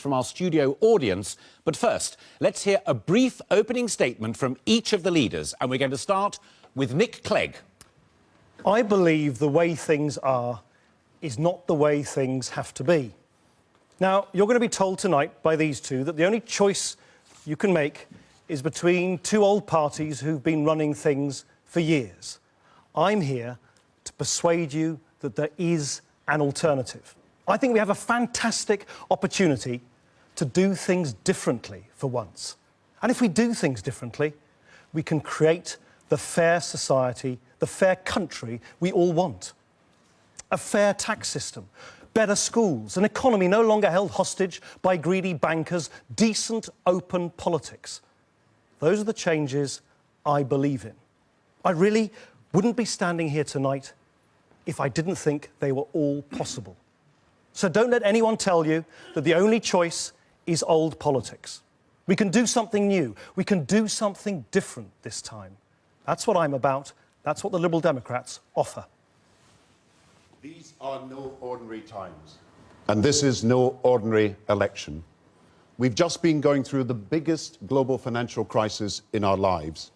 questions from our studio audience. But first, let's hear a brief opening statement from each of the leaders. And we're going to start with Nick Clegg. I believe the way things are is not the way things have to be. Now, you're going to be told tonight by these two that the only choice you can make is between two old parties who've been running things for years. I'm here to persuade you that there is an alternative. I think we have a fantastic opportunity to do things differently for once. And if we do things differently, we can create the fair society, the fair country we all want. A fair tax system, better schools, an economy no longer held hostage by greedy bankers, decent, open politics. Those are the changes I believe in. I really wouldn't be standing here tonight if I didn't think they were all possible. So don't let anyone tell you that the only choice is old politics. We can do something new. We can do something different this time. That's what I'm about. That's what the Liberal Democrats offer. These are no ordinary times. And this is no ordinary election. We've just been going through the biggest global financial crisis in our lives.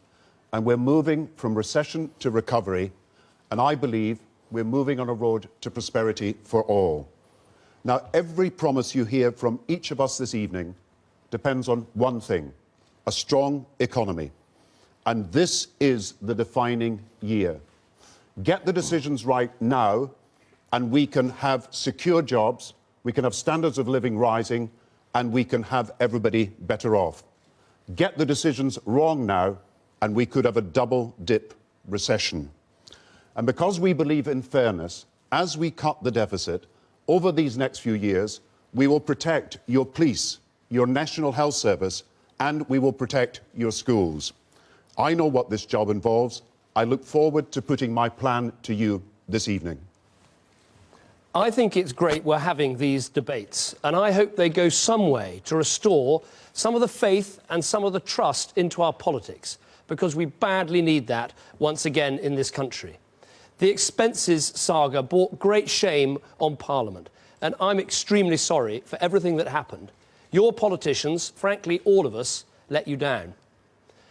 And we're moving from recession to recovery. And I believe we're moving on a road to prosperity for all. Now, every promise you hear from each of us this evening depends on one thing: a strong economy. And this is the defining year. Get the decisions right now, and we can have secure jobs, we can have standards of living rising, and we can have everybody better off. Get the decisions wrong now, and we could have a double-dip recession. And because we believe in fairness, as we cut the deficit, over these next few years, we will protect your police, your National Health Service, and we will protect your schools. I know what this job involves. I look forward to putting my plan to you this evening. I think it's great we're having these debates, and I hope they go some way to restore some of the faith and some of the trust into our politics, because we badly need that once again in this country. The expenses saga brought great shame on Parliament, and I'm extremely sorry for everything that happened. Your politicians, frankly, all of us, let you down.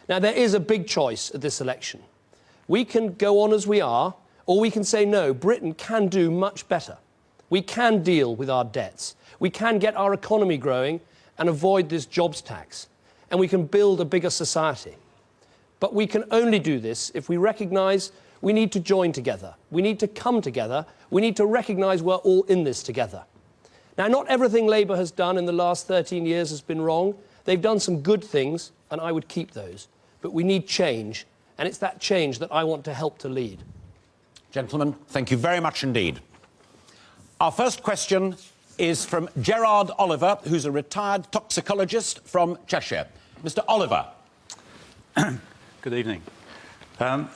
Now, there is a big choice at this election. We can go on as we are, or we can say, no, Britain can do much better. We can deal with our debts. We can get our economy growing and avoid this jobs tax. And we can build a bigger society. But we can only do this if we recognise we need to join together. We need to come together. We need to recognise we're all in this together. Now, not everything Labour has done in the last 13 years has been wrong. They've done some good things, and I would keep those. But we need change, and it's that change that I want to help to lead. Gentlemen, thank you very much indeed. Our first question is from Gerard Oliver, who's a retired toxicologist from Cheshire. Mr. Oliver. Good evening.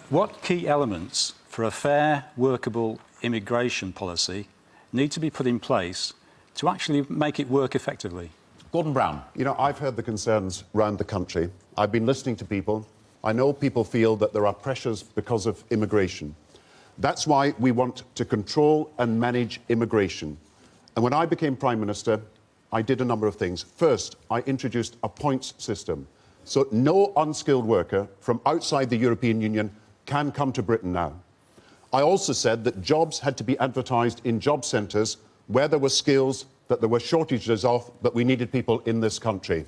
What key elements for a fair, workable immigration policy need to be put in place to actually make it work effectively? Gordon Brown. You know, I've heard the concerns around the country. I've been listening to people. I know people feel that there are pressures because of immigration. That's why we want to control and manage immigration. And when I became Prime Minister, I did a number of things. First, I introduced a points system. So no unskilled worker from outside the European Union can come to Britain now. I also said that jobs had to be advertised in job centres where there were skills that there were shortages of, but we needed people in this country.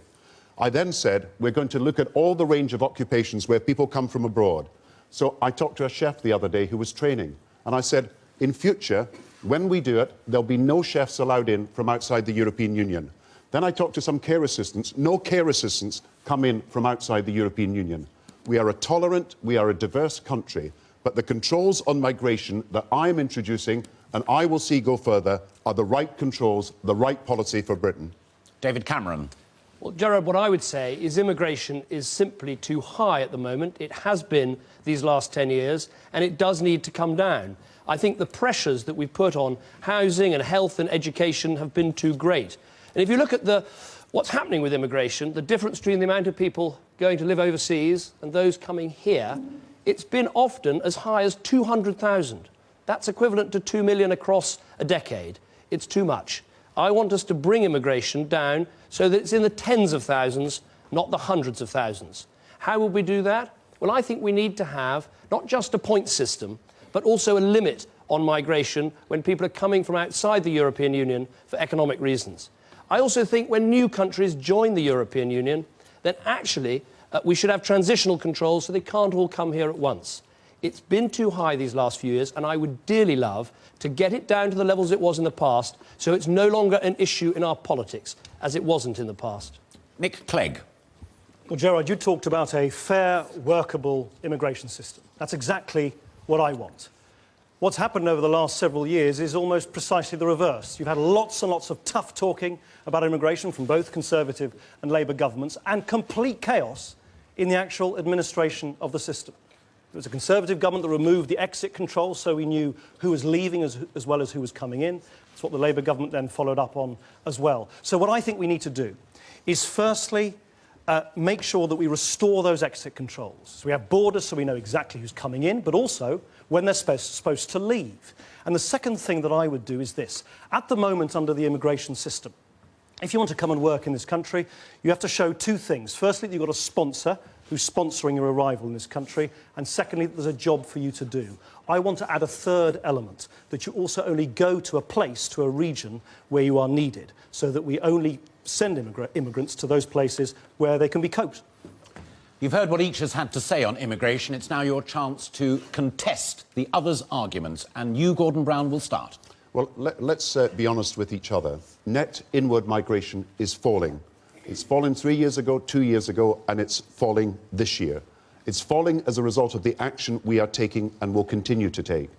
I then said we're going to look at all the range of occupations where people come from abroad. So I talked to a chef the other day who was training, and I said, in future, when we do it, there'll be no chefs allowed in from outside the European Union. Then I talked to some care assistants. No care assistants come in from outside the European Union. We are a tolerant, we are a diverse country, but the controls on migration that I'm introducing, and I will see go further, are the right controls, the right policy for Britain. David Cameron. Well, Gerard, what I would say is immigration is simply too high at the moment. It has been these last 10 years, and it does need to come down. I think the pressures that we've put on housing and health and education have been too great. And if you look at what's happening with immigration, the difference between the amount of people going to live overseas and those coming here, it's been often as high as 200,000. That's equivalent to 2 million across a decade. It's too much. I want us to bring immigration down so that it's in the tens of thousands, not the hundreds of thousands. How will we do that? Well, I think we need to have not just a point system, but also a limit on migration when people are coming from outside the European Union for economic reasons. I also think when new countries join the European Union, then actually we should have transitional controls so they can't all come here at once. It's been too high these last few years, and I would dearly love to get it down to the levels it was in the past, so it's no longer an issue in our politics, as it wasn't in the past. Nick Clegg. Well, Gerard, you talked about a fair, workable immigration system. That's exactly what I want. What's happened over the last several years is almost precisely the reverse. You've had lots and lots of tough talking about immigration from both Conservative and Labour governments, and complete chaos in the actual administration of the system. It was a Conservative government that removed the exit control, so we knew who was leaving as well as who was coming in. That's what the Labour government then followed up on as well. So what I think we need to do is firstly make sure that we restore those exit controls. So we have borders so we know exactly who's coming in, but also when they're supposed to leave. And the second thing that I would do is this. At the moment, under the immigration system, if you want to come and work in this country, you have to show two things. Firstly, that you've got a sponsor who's sponsoring your arrival in this country, and secondly, that there's a job for you to do. I want to add a third element, that you also only go to a place, to a region where you are needed, so that we only send immigrants to those places where they can be coped. You've heard what each has had to say on immigration. It's now your chance to contest the other's arguments, and you, Gordon Brown, will start. Well, let's be honest with each other. Net inward migration is falling. It's fallen 3 years ago, 2 years ago, and it's falling this year. It's falling as a result of the action we are taking and will continue to take.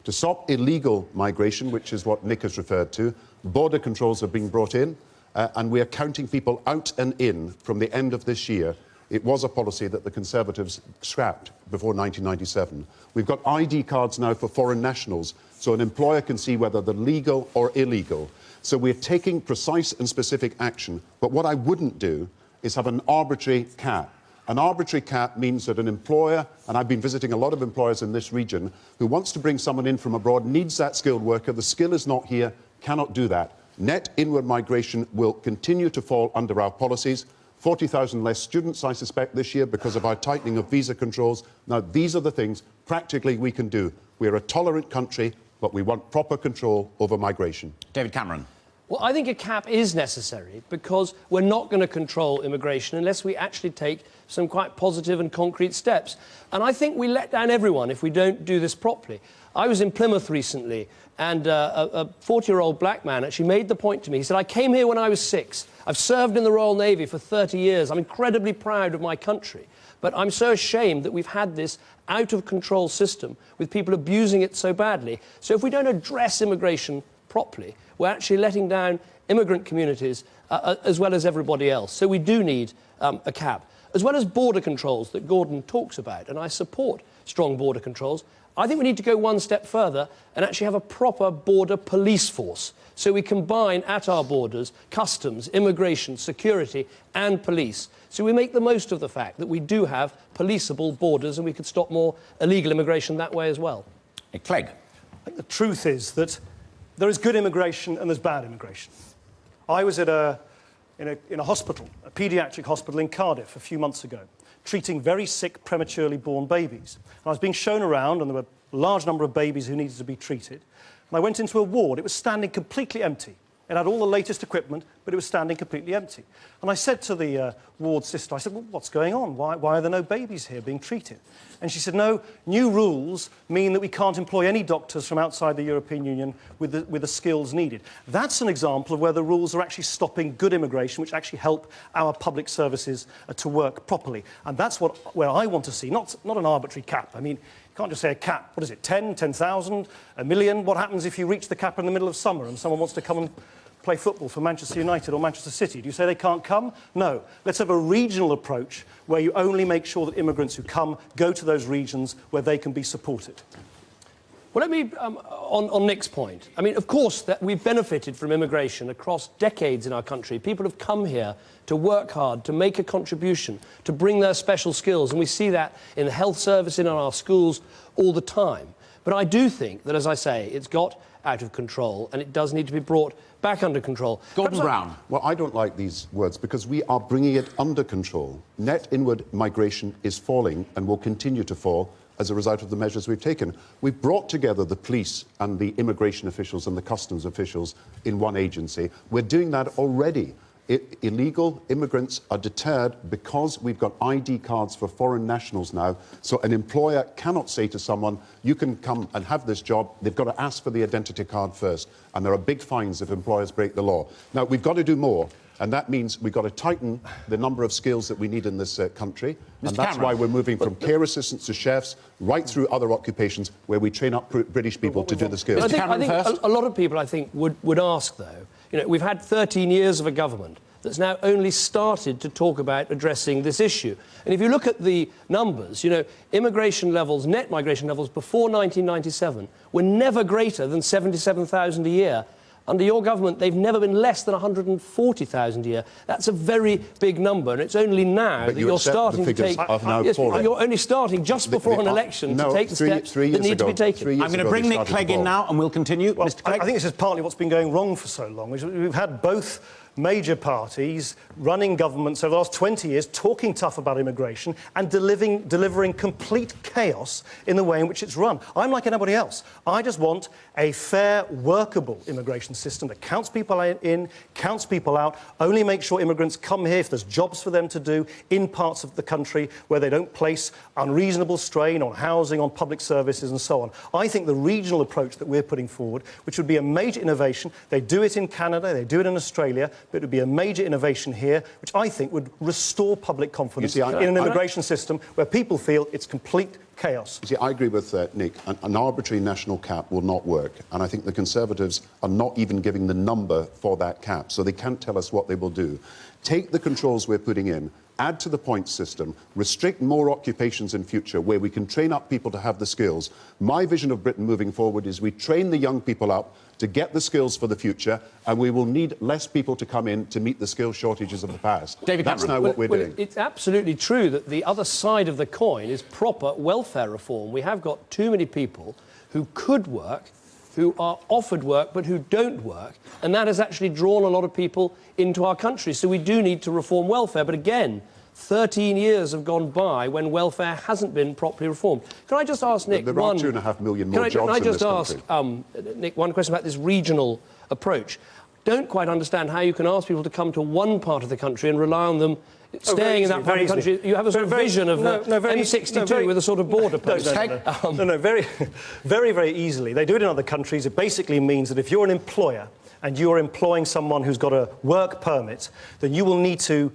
To stop illegal migration, which is what Nick has referred to, border controls are being brought in, and we are counting people out and in from the end of this year. It was a policy that the Conservatives scrapped before 1997. We've got ID cards now for foreign nationals, so an employer can see whether they're legal or illegal. So we're taking precise and specific action. But what I wouldn't do is have an arbitrary cap. An arbitrary cap means that an employer, and I've been visiting a lot of employers in this region, who wants to bring someone in from abroad, needs that skilled worker, the skill is not here, cannot do that. Net inward migration will continue to fall under our policies. 40,000 less students, I suspect, this year because of our tightening of visa controls. Now, these are the things practically we can do. We're a tolerant country, but we want proper control over migration. David Cameron. Well, I think a cap is necessary because we're not going to control immigration unless we actually take some quite positive and concrete steps. And I think we let down everyone if we don't do this properly. I was in Plymouth recently, and a 40-year-old black man actually made the point to me. He said, I came here when I was 6. I've served in the Royal Navy for 30 years. I'm incredibly proud of my country. But I'm so ashamed that we've had this out-of-control system with people abusing it so badly. So if we don't address immigration properly, we're actually letting down immigrant communities as well as everybody else. So we do need a cap. As well as border controls that Gordon talks about, and I support strong border controls, I think we need to go one step further and actually have a proper border police force. So we combine at our borders customs, immigration, security and police. So we make the most of the fact that we do have policeable borders, and we could stop more illegal immigration that way as well. Nick Clegg. I think the truth is that there is good immigration and there's bad immigration. I was in a hospital, a paediatric hospital in Cardiff a few months ago, treating very sick, prematurely born babies. And I was being shown around, and there were a large number of babies who needed to be treated. And I went into a ward. It was standing completely empty. It had all the latest equipment, but it was standing completely empty. And I said to the ward sister, I said, well, what's going on? Why are there no babies here being treated? And she said, no, new rules mean that we can't employ any doctors from outside the European Union with the skills needed. That's an example of where the rules are actually stopping good immigration, which actually help our public services to work properly. And that's where I want to see, not an arbitrary cap. I mean, you can't just say a cap. What is it, 10, 10,000, a million? What happens if you reach the cap in the middle of summer and someone wants to come and play football for Manchester United or Manchester City? Do you say they can't come? No. Let's have a regional approach where you only make sure that immigrants who come go to those regions where they can be supported. Well, let me, on Nick's point, I mean, of course, that we've benefited from immigration across decades in our country. People have come here to work hard, to make a contribution, to bring their special skills, and we see that in the health service, in our schools, all the time. But I do think that, as I say, it's got out of control, and it does need to be brought back under control. Gordon Brown. Well, I don't like these words because we are bringing it under control. Net inward migration is falling and will continue to fall as a result of the measures we've taken. We've brought together the police and the immigration officials and the customs officials in one agency. We're doing that already. Illegal immigrants are deterred because we've got ID cards for foreign nationals now. So an employer cannot say to someone, you can come and have this job. They've got to ask for the identity card first. And there are big fines if employers break the law. Now, we've got to do more. And that means we've got to tighten the number of skills that we need in this country. And that's why we're moving from care assistants to chefs right through other occupations where we train up British people to do the skills. I think a lot of people, I think, would ask, though, you know, we've had 13 years of a government that's now only started to talk about addressing this issue. And if you look at the numbers, you know, immigration levels, net migration levels before 1997 were never greater than 77,000 a year. Under your government, they've never been less than 140,000 a year. That's a very big number, and it's only now that you're starting to take... you're only starting just before an election to take the steps that need to be taken. I'm going to bring Nick Clegg in now, and we'll continue. Well, Mr. Clegg? I think this is partly what's been going wrong for so long. We've had both major parties running governments over the last 20 years talking tough about immigration and delivering complete chaos in the way in which it's run. I'm like anybody else. I just want a fair, workable immigration system that counts people in, counts people out, only make sure immigrants come here if there's jobs for them to do in parts of the country where they don't place unreasonable strain on housing, on public services and so on. I think the regional approach that we're putting forward, which would be a major innovation, they do it in Canada, they do it in Australia, but it would be a major innovation here, which I think would restore public confidence in an immigration system where people feel it's complete chaos. You see, I agree with Nick. An arbitrary national cap will not work. And I think the Conservatives are not even giving the number for that cap, so they can't tell us what they will do. Take the controls we're putting in, add to the points system, restrict more occupations in future where we can train up people to have the skills. My vision of Britain moving forward is we train the young people up to get the skills for the future, and we will need less people to come in to meet the skill shortages of the past. David That's Cameron. now what we're doing. It's absolutely true that the other side of the coin is proper welfare reform. We have got too many people who could work, who are offered work but who don't work, and that has actually drawn a lot of people into our country. So we do need to reform welfare, but again, 13 years have gone by when welfare hasn't been properly reformed. Can I just ask Nick There are 2.5 million more jobs in this country. Can I just ask Nick one question about this regional approach? Don't quite understand how you can ask people to come to one part of the country and rely on them staying in that part of the country. You have a sort of vision of M62 with a sort of border post. Very, very easily. They do it in other countries. It basically means that if you're an employer and you're employing someone who's got a work permit, then you will need to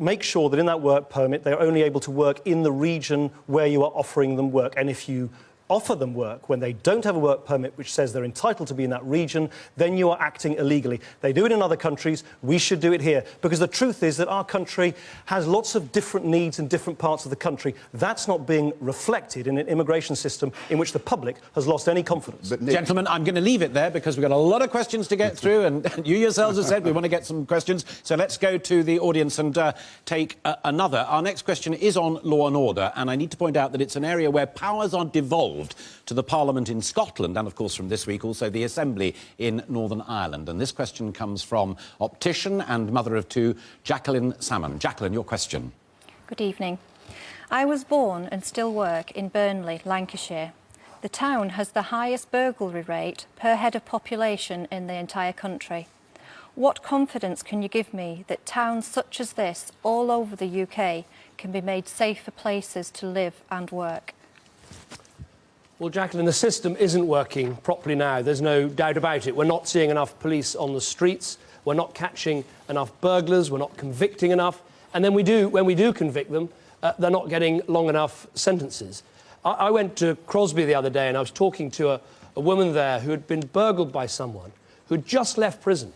make sure that in that work permit they're only able to work in the region where you are offering them work. And if you offer them work when they don't have a work permit which says they're entitled to be in that region, then you are acting illegally. They do it in other countries. We should do it here. Because the truth is that our country has lots of different needs in different parts of the country. That's not being reflected in an immigration system in which the public has lost any confidence. But Nick, Gentlemen, I'm going to leave it there because we've got a lot of questions to get through, and you yourselves have said we want to get some questions. So let's go to the audience and take another. Our next question is on law and order, and I need to point out that it's an area where powers are devolved to the Parliament in Scotland and, of course, from this week also the Assembly in Northern Ireland. And this question comes from optician and mother of two, Jacqueline Salmon. Jacqueline, your question. Good evening. I was born and still work in Burnley, Lancashire. The town has the highest burglary rate per head of population in the entire country. What confidence can you give me that towns such as this all over the UK can be made safer places to live and work? Well, Jacqueline, the system isn't working properly now. There's no doubt about it. We're not seeing enough police on the streets. We're not catching enough burglars. We're not convicting enough. And then when we do convict them, they're not getting long enough sentences. I went to Crosby the other day and I was talking to a woman there who had been burgled by someone who'd just left prison.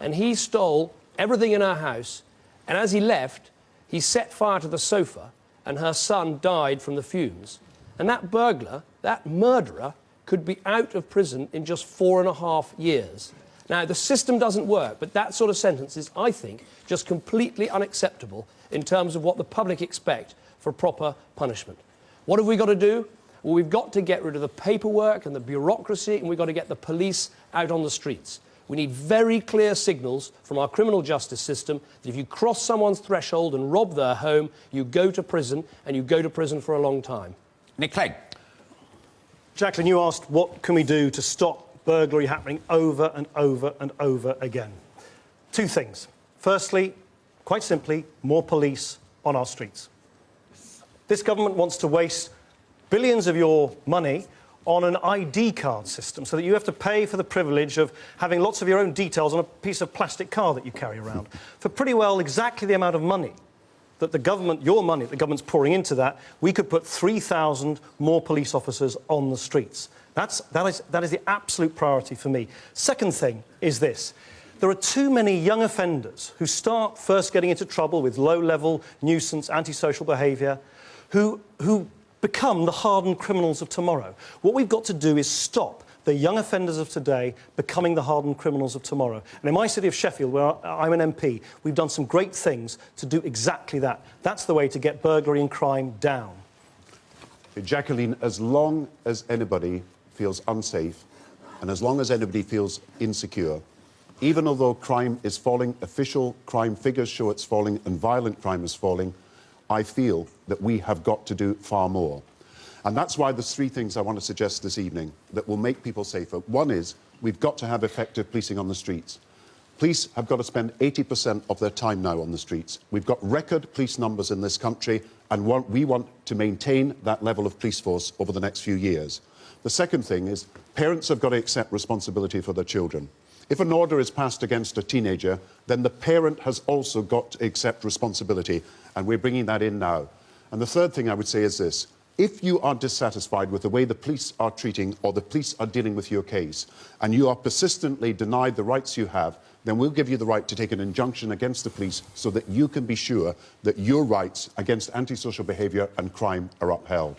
And he stole everything in her house. And as he left, he set fire to the sofa and her son died from the fumes. And that burglar, that murderer, could be out of prison in just 4.5 years. Now, the system doesn't work, but that sort of sentence is, I think, just completely unacceptable in terms of what the public expect for proper punishment. What have we got to do? Well, we've got to get rid of the paperwork and the bureaucracy, and we've got to get the police out on the streets. We need very clear signals from our criminal justice system that if you cross someone's threshold and rob their home, you go to prison, and you go to prison for a long time. Nick Clegg. Jacqueline, you asked what can we do to stop burglary happening over and over and over again. Two things. Firstly, quite simply, more police on our streets. This government wants to waste billions of your money on an ID card system so that you have to pay for the privilege of having lots of your own details on a piece of plastic card that you carry around for pretty well exactly the amount of money that the government, your money, the government's pouring into that. We could put 3,000 more police officers on the streets. That is the absolute priority for me. Second thing is this. There are too many young offenders who start first getting into trouble with low-level nuisance, antisocial behaviour, who become the hardened criminals of tomorrow. What we've got to do is stop the young offenders of today becoming the hardened criminals of tomorrow. And in my city of Sheffield, where I'm an MP, we've done some great things to do exactly that. That's the way to get burglary and crime down. Jacqueline, as long as anybody feels unsafe and as long as anybody feels insecure, even although crime is falling, official crime figures show it's falling and violent crime is falling, I feel that we have got to do far more. And that's why there's three things I want to suggest this evening that will make people safer. One is we've got to have effective policing on the streets. Police have got to spend 80% of their time now on the streets. We've got record police numbers in this country, and we want to maintain that level of police force over the next few years. The second thing is parents have got to accept responsibility for their children. If an order is passed against a teenager, then the parent has also got to accept responsibility, and we're bringing that in now. And the third thing I would say is this. If you are dissatisfied with the way the police are treating or the police are dealing with your case, and you are persistently denied the rights you have, then we'll give you the right to take an injunction against the police so that you can be sure that your rights against antisocial behaviour and crime are upheld.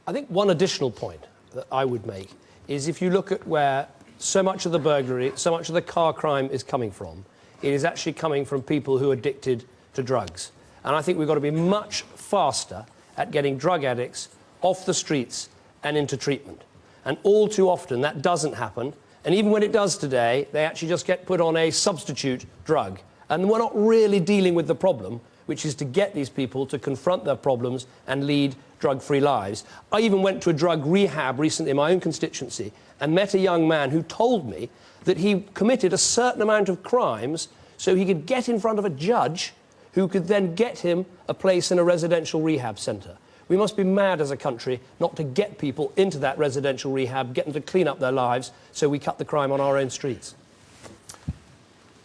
I think one additional point that I would make is if you look at where so much of the burglary, so much of the car crime is coming from, it is actually coming from people who are addicted to drugs. And I think we've got to be much faster at getting drug addicts off the streets and into treatment. And all too often that doesn't happen. And even when it does today, they actually just get put on a substitute drug. And we're not really dealing with the problem, which is to get these people to confront their problems and lead drug-free lives. I even went to a drug rehab recently in my own constituency and met a young man who told me that he committed a certain amount of crimes so he could get in front of a judge who could then get him a place in a residential rehab centre. We must be mad as a country not to get people into that residential rehab, get them to clean up their lives, so we cut the crime on our own streets.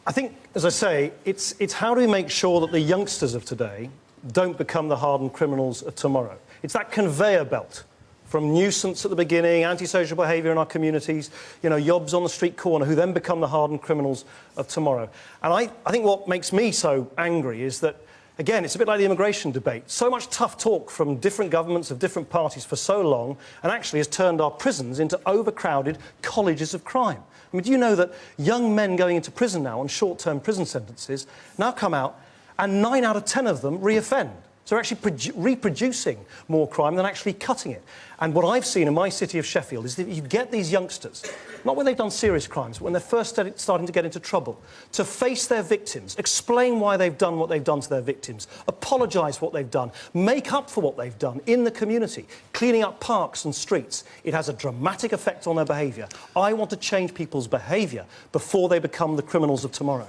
I think, as I say, it's how do we make sure that the youngsters of today don't become the hardened criminals of tomorrow? It's that conveyor belt from nuisance at the beginning, antisocial behaviour in our communities, yobs on the street corner who then become the hardened criminals of tomorrow. And I think what makes me so angry is that, again, it's a bit like the immigration debate. So much tough talk from different governments of different parties for so long and actually has turned our prisons into overcrowded colleges of crime. I mean, do you know that young men going into prison now on short-term prison sentences now come out and 9 out of 10 of them re-offend? So they're actually reproducing more crime than actually cutting it. And what I've seen in my city of Sheffield is that you get these youngsters, not when they've done serious crimes, but when they're first starting to get into trouble, to face their victims, explain why they've done what they've done to their victims, apologise for what they've done, make up for what they've done in the community, cleaning up parks and streets. It has a dramatic effect on their behaviour. I want to change people's behaviour before they become the criminals of tomorrow.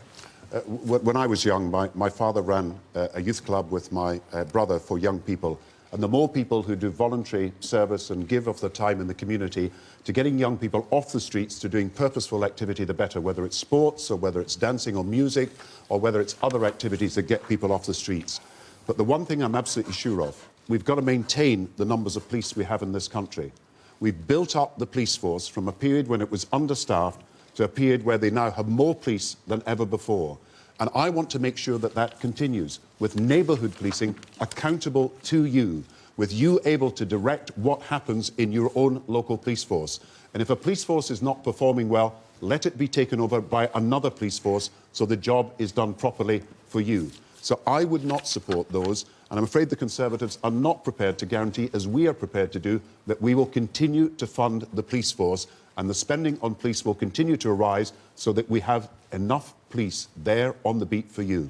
When I was young, my father ran a youth club with my brother for young people. And the more people who do voluntary service and give of their time in the community to getting young people off the streets to doing purposeful activity, the better, whether it's sports or whether it's dancing or music or whether it's other activities that get people off the streets. But the one thing I'm absolutely sure of, we've got to maintain the numbers of police we have in this country. We've built up the police force from a period when it was understaffed to a period where they now have more police than ever before. And I want to make sure that that continues, with neighbourhood policing accountable to you, with you able to direct what happens in your own local police force. And if a police force is not performing well, let it be taken over by another police force so the job is done properly for you. So I would not support those, And I'm afraid the Conservatives are not prepared to guarantee, as we are prepared to do, that we will continue to fund the police force and the spending on police will continue to rise so that we have enough police there on the beat for you.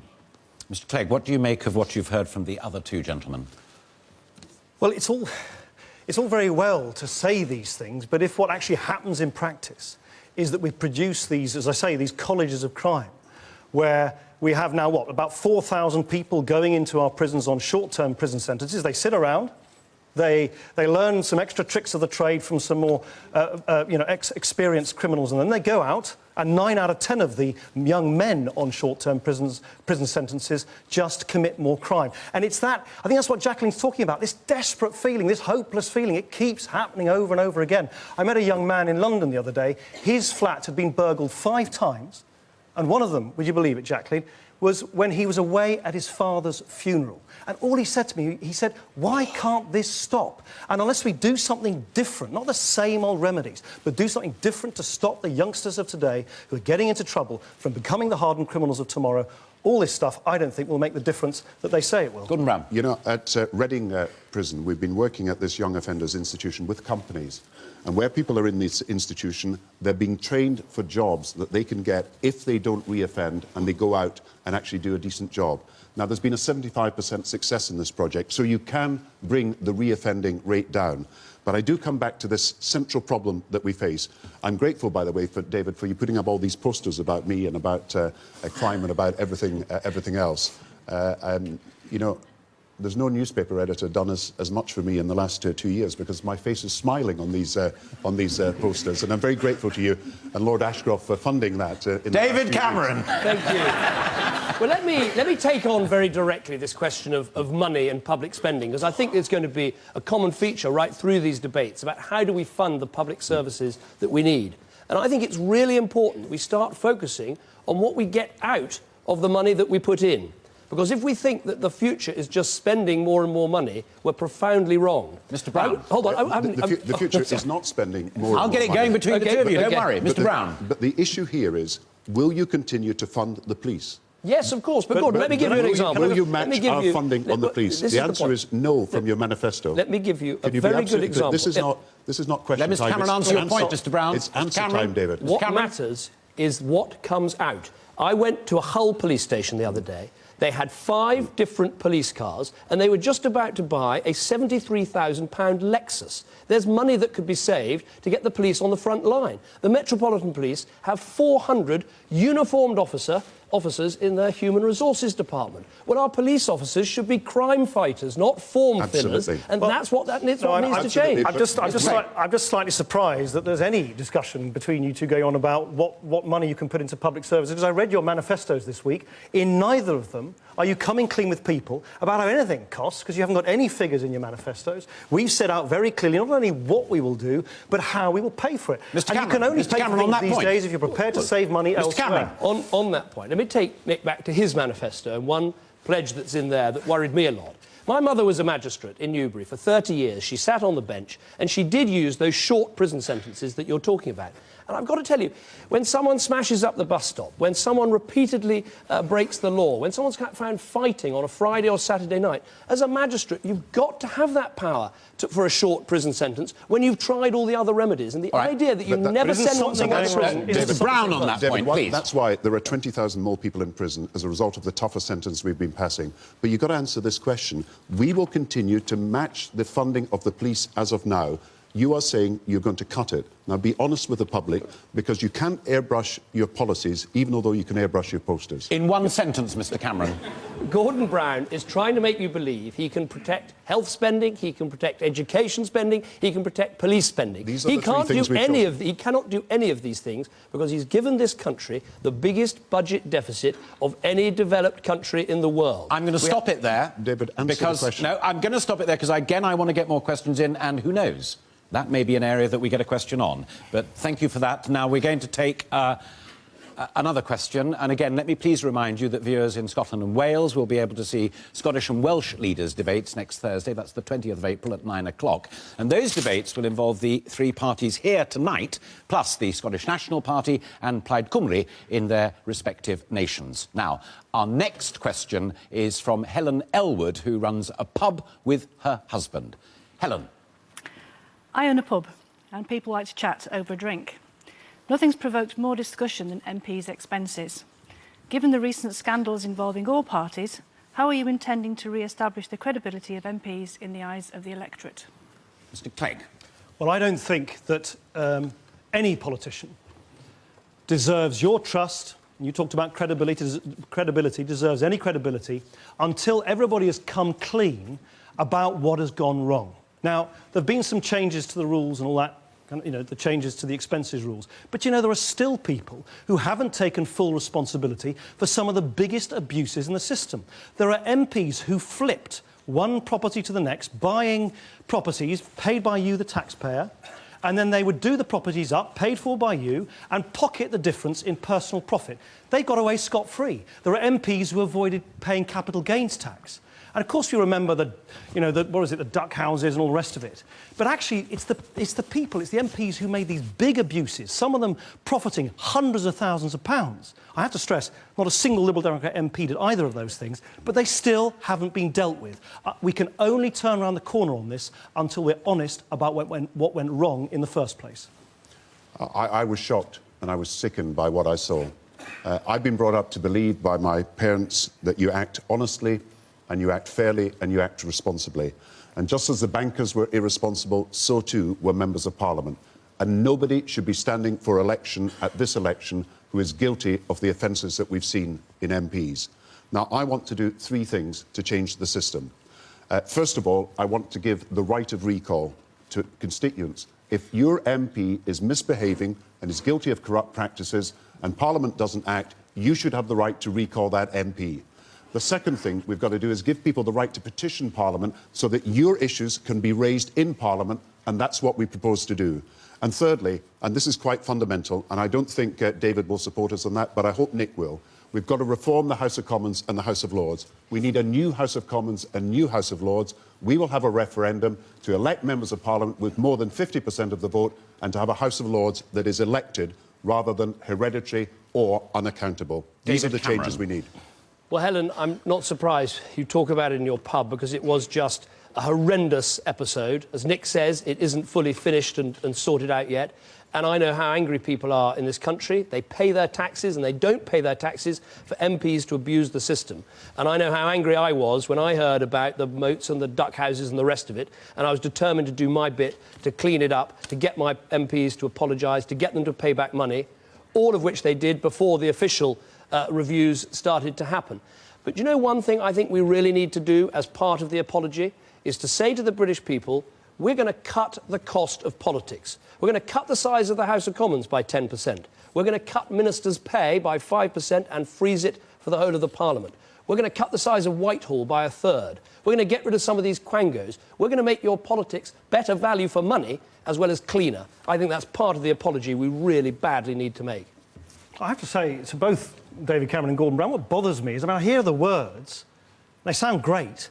Mr Clegg, what do you make of what you've heard from the other two gentlemen? Well, it's all very well to say these things, but if what actually happens in practice is that we produce these, as I say, these colleges of crime, where we have now, what, about 4,000 people going into our prisons on short-term prison sentences. They sit around, they learn some extra tricks of the trade from some more experienced criminals, and then they go out, and 9 out of 10 of the young men on short-term prison sentences just commit more crime. And it's that, I think that's what Jacqueline's talking about, this desperate feeling, this hopeless feeling. It keeps happening over and over again. I met a young man in London the other day. His flat had been burgled 5 times, and one of them, would you believe it, Jacqueline, was when he was away at his father's funeral. And all he said to me, he said, why can't this stop? And unless we do something different, not the same old remedies, but do something different to stop the youngsters of today who are getting into trouble from becoming the hardened criminals of tomorrow, all this stuff, I don't think will make the difference that they say it will. Gordon Brown. You know, at Reading Prison, we've been working at this young offenders institution with companies. And where people are in this institution, they're being trained for jobs that they can get if they don't reoffend and they go out and actually do a decent job. Now, there's been a 75% success in this project, so you can bring the reoffending rate down. But I do come back to this central problem that we face. I'm grateful, by the way, for David, for you putting up all these posters about me and about crime and about everything else. You know, there's no newspaper editor done as much for me in the last 2 years because my face is smiling on these posters, and I'm very grateful to you and Lord Ashcroft for funding that. David Cameron. Thank you. Well, let me take on very directly this question of money and public spending, because I think there's going to be a common feature right through these debates about how do we fund the public services that we need. And I think it's really important we start focusing on what we get out of the money that we put in. Because if we think that the future is just spending more and more money, we're profoundly wrong. Mr Brown. Hold on. The future is not spending more I'll and get more it going money. between the two of you, don't worry. Mr Brown. But the issue here is, will you continue to fund the police? Yes, of course. But Gordon, let me give you an example. Will you match our funding on the police? The answer is no from your manifesto. Let me give you a very good example. This is not question Let Mr time. Cameron answer your point, Mr Brown. It's answer time, David. What matters is what comes out. I went to a Hull police station the other day. They had 5 different police cars, and they were just about to buy a £73,000 Lexus. There's money that could be saved to get the police on the front line. The Metropolitan Police have 400 uniformed officers in their human resources department. Well, our police officers should be crime fighters, not form fillers, and that's what needs to change. I'm just slightly surprised that there's any discussion between you two going on about what money you can put into public services, because I read your manifestos this week. In neither of them are you coming clean with people about how anything costs, because you haven't got any figures in your manifestos. We've set out very clearly not only what we will do, but how we will pay for it. Mr. And Cameron, you can only Mr. pay Cameron, for on that things these point. days if you're prepared to save money elsewhere. Cameron. On that point, let me take Nick back to his manifesto, and one pledge that's in there that worried me a lot. My mother was a magistrate in Newbury for 30 years. She sat on the bench, and she did use those short prison sentences that you're talking about. And I've got to tell you, when someone smashes up the bus stop, when someone repeatedly breaks the law, when someone's found fighting on a Friday or Saturday night, as a magistrate, you've got to have that power for a short prison sentence when you've tried all the other remedies. And the idea that you never send someone to prison... Mr Brown on that point, please. That's why there are 20,000 more people in prison as a result of the tougher sentence we've been passing. But you've got to answer this question. We will continue to match the funding of the police as of now. You are saying you're going to cut it. Now, be honest with the public, because you can't airbrush your policies, even although you can airbrush your posters. In one sentence, Mr Cameron. Gordon Brown is trying to make you believe he can protect health spending, he can protect education spending, he can protect police spending. He cannot do any of these things because he's given this country the biggest budget deficit of any developed country in the world. I'm going to stop it there. David, answer the question. No, I'm going to stop it there because, again, I want to get more questions in, and who knows? That may be an area that we get a question on. But thank you for that. Now, we're going to take another question, and again, let me please remind you that viewers in Scotland and Wales will be able to see Scottish and Welsh leaders' debates next Thursday. That's the 20th of April at 9 o'clock. And those debates will involve the three parties here tonight, plus the Scottish National Party and Plaid Cymru in their respective nations. Now, our next question is from Helen Elwood, who runs a pub with her husband. Helen. I own a pub, and people like to chat over a drink. Nothing's provoked more discussion than MPs' expenses. Given the recent scandals involving all parties, how are you intending to re-establish the credibility of MPs in the eyes of the electorate? Mr. Clegg. Well, I don't think that any politician deserves your trust. You talked about credibility deserves any credibility until everybody has come clean about what has gone wrong. Now, there have been some changes to the rules and all that, you know, the changes to the expenses rules. But, you know, there are still people who haven't taken full responsibility for some of the biggest abuses in the system. There are MPs who flipped one property to the next, buying properties paid by you, the taxpayer, and then they would do the properties up, paid for by you, and pocket the difference in personal profit. They got away scot-free. There are MPs who avoided paying capital gains tax. And of course you remember the, you know, the duck houses and all the rest of it. But actually it's the people, it's the MPs who made these big abuses, some of them profiting hundreds of thousands of pounds. I have to stress, not a single Liberal Democrat MP did either of those things, but they still haven't been dealt with. We can only turn around the corner on this until we're honest about what went wrong in the first place. I was shocked and I was sickened by what I saw. I've been brought up to believe by my parents that you act honestly, and you act fairly and you act responsibly. And just as the bankers were irresponsible, so too were members of Parliament. And nobody should be standing for election at this election who is guilty of the offences that we've seen in MPs. Now, I want to do three things to change the system. First of all, I want to give the right of recall to constituents. If your MP is misbehaving and is guilty of corrupt practices and Parliament doesn't act, you should have the right to recall that MP. The second thing we've got to do is give people the right to petition Parliament so that your issues can be raised in Parliament, and that's what we propose to do. And thirdly, and this is quite fundamental, and I don't think David will support us on that, but I hope Nick will, we've got to reform the House of Commons and the House of Lords. We need a new House of Commons and new House of Lords. We will have a referendum to elect members of Parliament with more than 50% of the vote and to have a House of Lords that is elected rather than hereditary or unaccountable. These are the changes we need. Well, Helen, I'm not surprised you talk about it in your pub because it was just a horrendous episode. As Nick says, it isn't fully finished and sorted out yet. And I know how angry people are in this country. They pay their taxes and they don't pay their taxes for MPs to abuse the system. And I know how angry I was when I heard about the moats and the duck houses and the rest of it. And I was determined to do my bit to clean it up, to get my MPs to apologise, to get them to pay back money, all of which they did before the official reviews started to happen. But you know one thing I think we really need to do as part of the apology is to say to the British people, we're going to cut the cost of politics. We're going to cut the size of the House of Commons by 10%. We're going to cut ministers' pay by 5% and freeze it for the whole of the Parliament. We're going to cut the size of Whitehall by a third. We're going to get rid of some of these quangos. We're going to make your politics better value for money as well as cleaner. I think that's part of the apology we really badly need to make. I have to say to both David Cameron and Gordon Brown, what bothers me is, I mean, I hear the words, they sound great,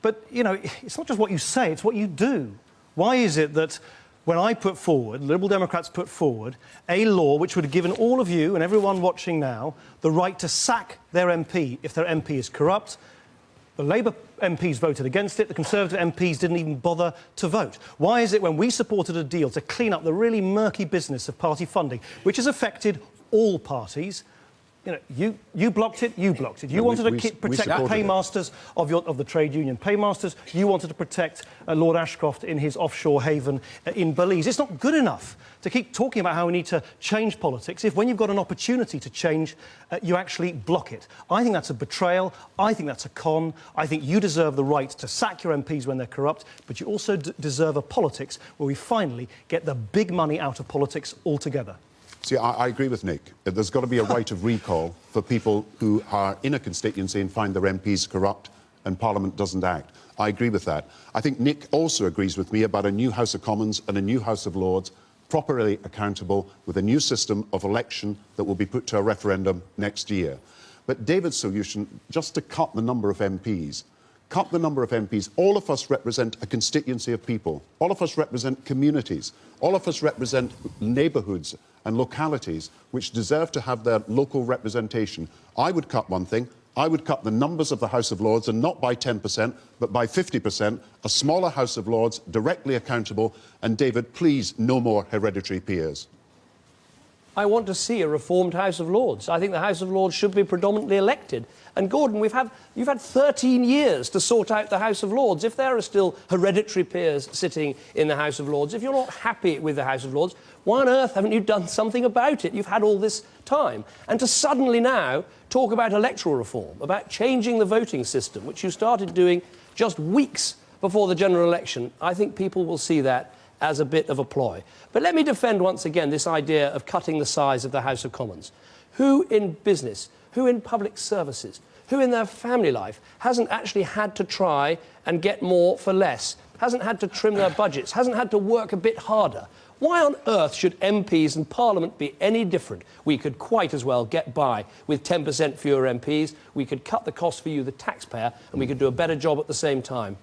but, you know, it's not just what you say, it's what you do. Why is it that when I put forward, Liberal Democrats put forward, a law which would have given all of you and everyone watching now the right to sack their MP if their MP is corrupt, the Labour MPs voted against it, the Conservative MPs didn't even bother to vote. Why is it when we supported a deal to clean up the really murky business of party funding, which has affected all parties, you know, you blocked it, you blocked it. You wanted to protect the paymasters of the trade union paymasters. You wanted to protect Lord Ashcroft in his offshore haven in Belize. It's not good enough to keep talking about how we need to change politics if when you've got an opportunity to change, you actually block it. I think that's a betrayal. I think that's a con. I think you deserve the right to sack your MPs when they're corrupt, but you also deserve a politics where we finally get the big money out of politics altogether. See, I agree with Nick. There's got to be a right of recall for people who are in a constituency and find their MPs corrupt and Parliament doesn't act. I agree with that. I think Nick also agrees with me about a new House of Commons and a new House of Lords. properly accountable with a new system of election that will be put to a referendum next year. But David's solution, just to cut the number of MPs, cut the number of MPs. All of us represent a constituency of people. All of us represent communities. All of us represent neighbourhoods and localities which deserve to have their local representation. I would cut one thing. I would cut the numbers of the House of Lords, and not by 10%, but by 50%, a smaller House of Lords, directly accountable. And David, please, no more hereditary peers. I want to see a reformed House of Lords. I think the House of Lords should be predominantly elected. And Gordon, you've had 13 years to sort out the House of Lords. If there are still hereditary peers sitting in the House of Lords, if you're not happy with the House of Lords, why on earth haven't you done something about it? You've had all this time. And to suddenly now talk about electoral reform, about changing the voting system, which you started doing just weeks before the general election, I think people will see that as a bit of a ploy. But let me defend once again this idea of cutting the size of the House of Commons. Who in business, who in public services, who in their family life hasn't actually had to try and get more for less, hasn't had to trim their budgets, hasn't had to work a bit harder? Why on earth should MPs and Parliament be any different? We could quite as well get by with 10% fewer MPs, we could cut the cost for you, the taxpayer, and we could do a better job at the same time.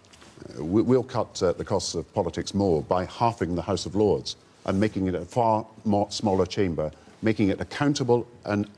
We'll cut the costs of politics more by halving the House of Lords and making it a far more smaller chamber, making it accountable and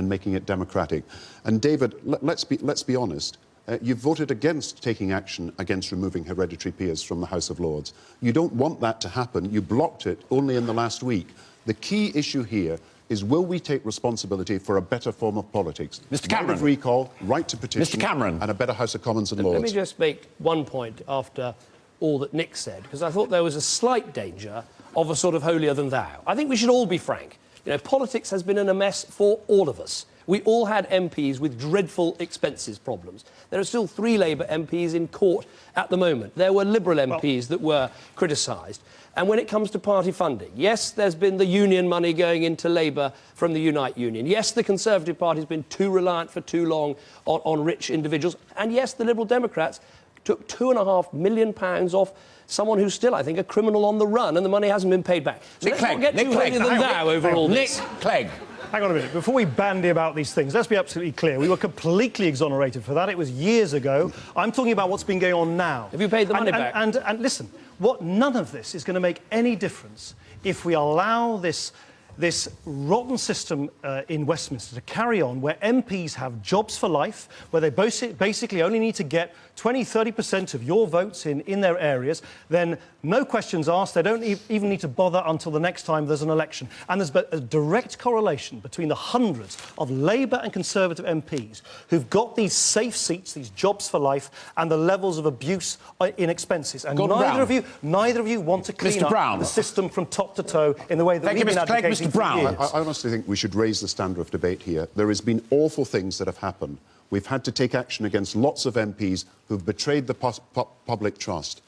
making it democratic. And David, let's be honest. You've voted against taking action against removing hereditary peers from the House of Lords. You don't want that to happen. You blocked it only in the last week. The key issue here is, will we take responsibility for a better form of politics? Mr. Cameron. Right of recall, right to petition, Mr. Cameron. and a better House of Commons and Let Lords. me just make one point after all that Nick said, because I thought there was a slight danger of a sort of holier than thou. I think we should all be frank. You know, politics has been in a mess for all of us. We all had MPs with dreadful expenses problems. There are still 3 Labour MPs in court at the moment. There were Liberal MPs that were criticised. And when it comes to party funding, yes, there's been the union money going into Labour from the Unite Union. Yes, the Conservative Party's been too reliant for too long on rich individuals. And yes, the Liberal Democrats took £2.5 million off someone who's still, I think, a criminal on the run, and the money hasn't been paid back. So let's not get too holier than thou over all this. Nick Clegg. Hang on a minute. Before we bandy about these things, let's be absolutely clear. We were completely exonerated for that. It was years ago. I'm talking about what's been going on now. Have you paid the money back? And listen, none of this is going to make any difference if we allow this rotten system in Westminster to carry on, where MPs have jobs for life, where they basically only need to get 20-30% of your votes in their areas, then no questions asked. They don't even need to bother until the next time there's an election. And there's a direct correlation between the hundreds of Labour and Conservative MPs who've got these safe seats, these jobs for life, and the levels of abuse in expenses. And neither of you want to clean up the system from top to toe in the way that we've been advocating for years. I honestly think we should raise the standard of debate here. There has been awful things that have happened. We've had to take action against lots of MPs who've betrayed the public trust.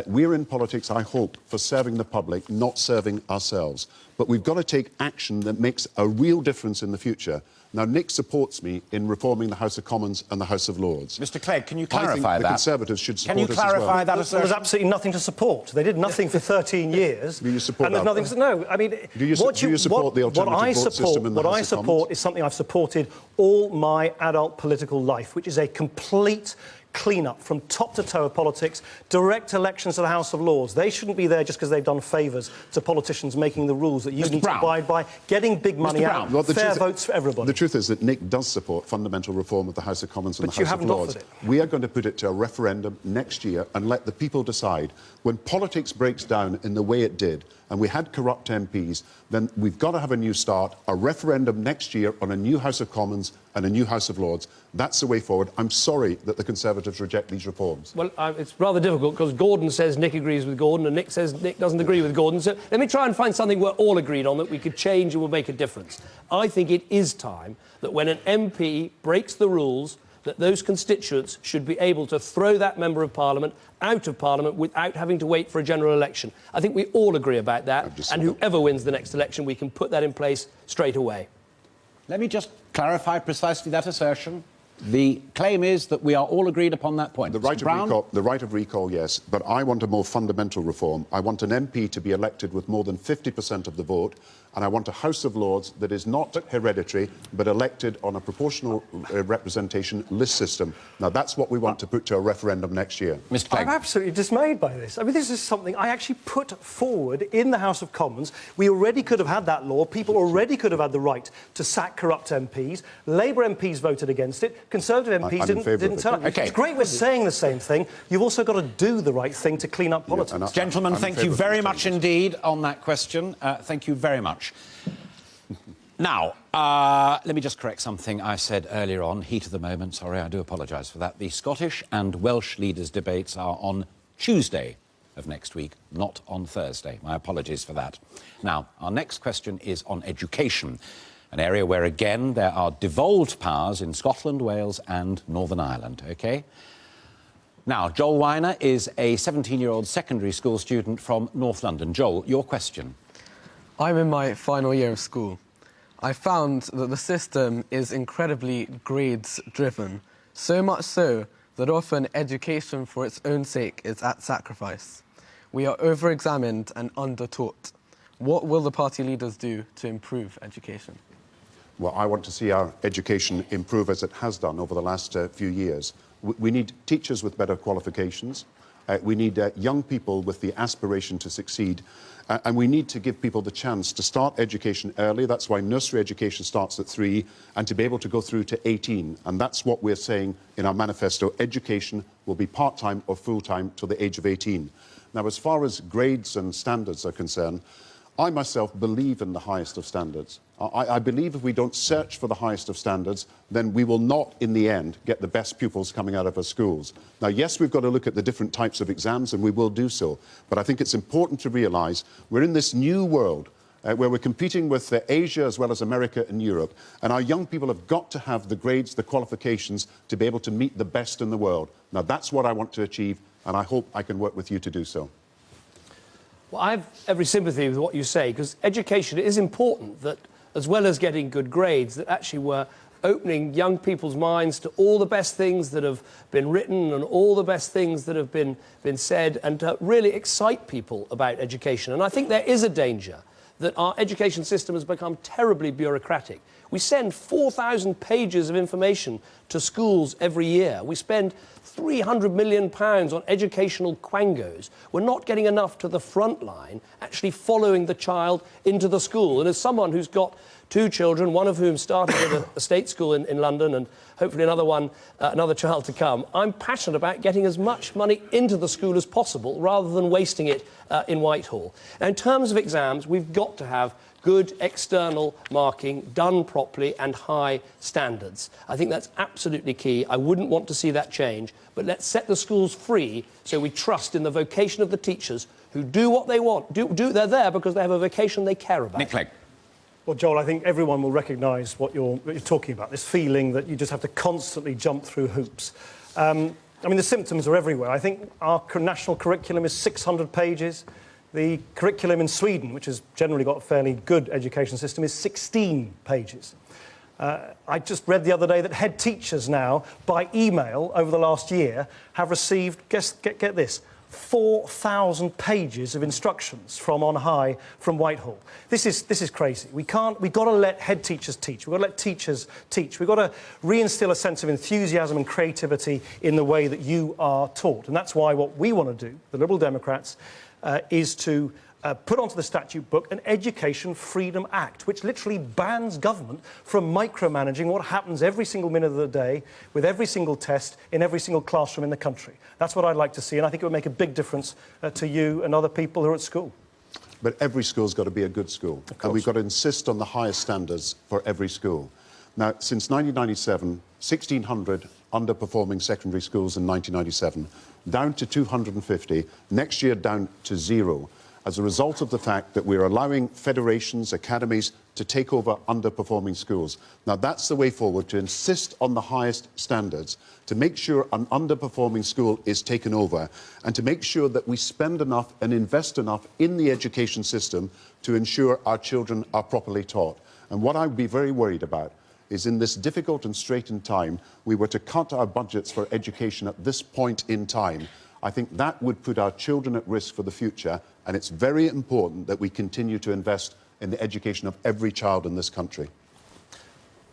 We're in politics, I hope, for serving the public, not serving ourselves. But we've got to take action that makes a real difference in the future. Now, Nick supports me in reforming the House of Commons and the House of Lords. Mr. Clegg, can you I clarify think that? the Conservatives should support us as well. Can you clarify that assertion? There's absolutely nothing to support. They did nothing for 13 years. Do you support and there's that? nothing to... No, I mean... Do you support the alternative vote system in the House of Commons? What I support is something I've supported all my adult political life, which is a complete clean-up from top to toe of politics, direct elections to the House of Lords. They shouldn't be there just because they've done favours to politicians making the rules that you need to abide by, getting big money out, fair votes for everybody. The truth is that Nick does support fundamental reform of the House of Commons and But the House of Lords. you haven't offered it. We are going to put it to a referendum next year and let the people decide. When politics breaks down in the way it did, and we had corrupt MPs, then we've got to have a new start, a referendum next year on a new House of Commons and a new House of Lords. That's the way forward. I'm sorry that the Conservatives reject these reforms. Well, it's rather difficult because Gordon says Nick agrees with Gordon and Nick says Nick doesn't agree with Gordon. So let me try and find something we're all agreed on that we could change and will make a difference. I think it is time that when an MP breaks the rules, that those constituents should be able to throw that Member of Parliament out of Parliament without having to wait for a general election. I think we all agree about that, and whoever wins the next election, we can put that in place straight away. Let me just clarify precisely that assertion. The claim is that we are all agreed upon that point. The right of recall, yes, but I want a more fundamental reform. I want an MP to be elected with more than 50% of the vote, and I want a House of Lords that is not hereditary, but elected on a proportional representation list system. Now, that's what we want to put to a referendum next year. Mr. Clegg. I'm absolutely dismayed by this. I mean, this is something I actually put forward in the House of Commons. We already could have had that law. People already could have had the right to sack corrupt MPs. Labour MPs voted against it. Conservative MPs didn't turn up. Okay. It's great we're saying the same thing. You've also got to do the right thing to clean up politics. Yeah, Gentlemen, thank you very much indeed on that question. Thank you very much. Now, let me just correct something I said earlier on. Heat of the moment, sorry, I do apologise for that. The Scottish and Welsh leaders' debates are on Tuesday of next week, not on Thursday. My apologies for that. Now, our next question is on education, an area where, again, there are devolved powers in Scotland, Wales and Northern Ireland, OK? Now, Joel Weiner is a 17-year-old secondary school student from North London. Joel, your question. I'm in my final year of school. I found that the system is incredibly grades-driven, so much so that often education for its own sake is at sacrifice. We are over-examined and under-taught. What will the party leaders do to improve education? Well, I want to see our education improve as it has done over the last few years. We need teachers with better qualifications. We need young people with the aspiration to succeed. And we need to give people the chance to start education early. That's why nursery education starts at 3 and to be able to go through to 18. And that's what we're saying in our manifesto. Education will be part-time or full-time till the age of 18. Now, as far as grades and standards are concerned, I myself believe in the highest of standards. I believe if we don't search for the highest of standards, then we will not, in the end, get the best pupils coming out of our schools. Now, yes, we've got to look at the different types of exams, and we will do so. But I think it's important to realise we're in this new world where we're competing with Asia as well as America and Europe. And our young people have got to have the grades, the qualifications to be able to meet the best in the world. Now, that's what I want to achieve, and I hope I can work with you to do so. Well, I have every sympathy with what you say, because education is important, that as well as getting good grades, that actually we're opening young people's minds to all the best things that have been written and all the best things that have been said, and to really excite people about education. And I think there is a danger that our education system has become terribly bureaucratic. We send 4,000 pages of information to schools every year. We spend £300 million on educational quangos. We're not getting enough to the front line, actually following the child into the school. And as someone who's got 2 children, one of whom started at a state school in London, and hopefully another child to come, I'm passionate about getting as much money into the school as possible rather than wasting it in Whitehall. Now, in terms of exams, we've got to have good external marking done properly and high standards. I think that's absolutely key. I wouldn't want to see that change, but let's set the schools free so we trust in the vocation of the teachers who do what they want. They're there because they have a vocation they care about. Nick Clegg. Well, Joel, I think everyone will recognise what you're talking about, this feeling that you just have to constantly jump through hoops. I mean, the symptoms are everywhere. I think our national curriculum is 600 pages. The curriculum in Sweden, which has generally got a fairly good education system, is 16 pages. I just read the other day that head teachers now, by email over the last year, have received, get this, 4,000 pages of instructions from on high from Whitehall. This is crazy. We've got to let head teachers teach. We've got to let teachers teach. We've got to reinstill a sense of enthusiasm and creativity in the way that you are taught. And that's why what we want to do, the Liberal Democrats, is to put onto the statute book an Education Freedom Act, which literally bans government from micromanaging what happens every single minute of the day with every single test in every single classroom in the country. That's what I'd like to see, and I think it would make a big difference to you and other people who are at school. But every school's got to be a good school, and we've got to insist on the highest standards for every school. Now, since 1997, 1,600 underperforming secondary schools in 1997, down to 250, next year down to 0, as a result of the fact that we're allowing federations, academies to take over underperforming schools. Now, that's the way forward, to insist on the highest standards, to make sure an underperforming school is taken over, and to make sure that we spend enough and invest enough in the education system to ensure our children are properly taught. And what I would be very worried about is in this difficult and straitened time, we were to cut our budgets for education at this point in time, I think that would put our children at risk for the future, and it's very important that we continue to invest in the education of every child in this country.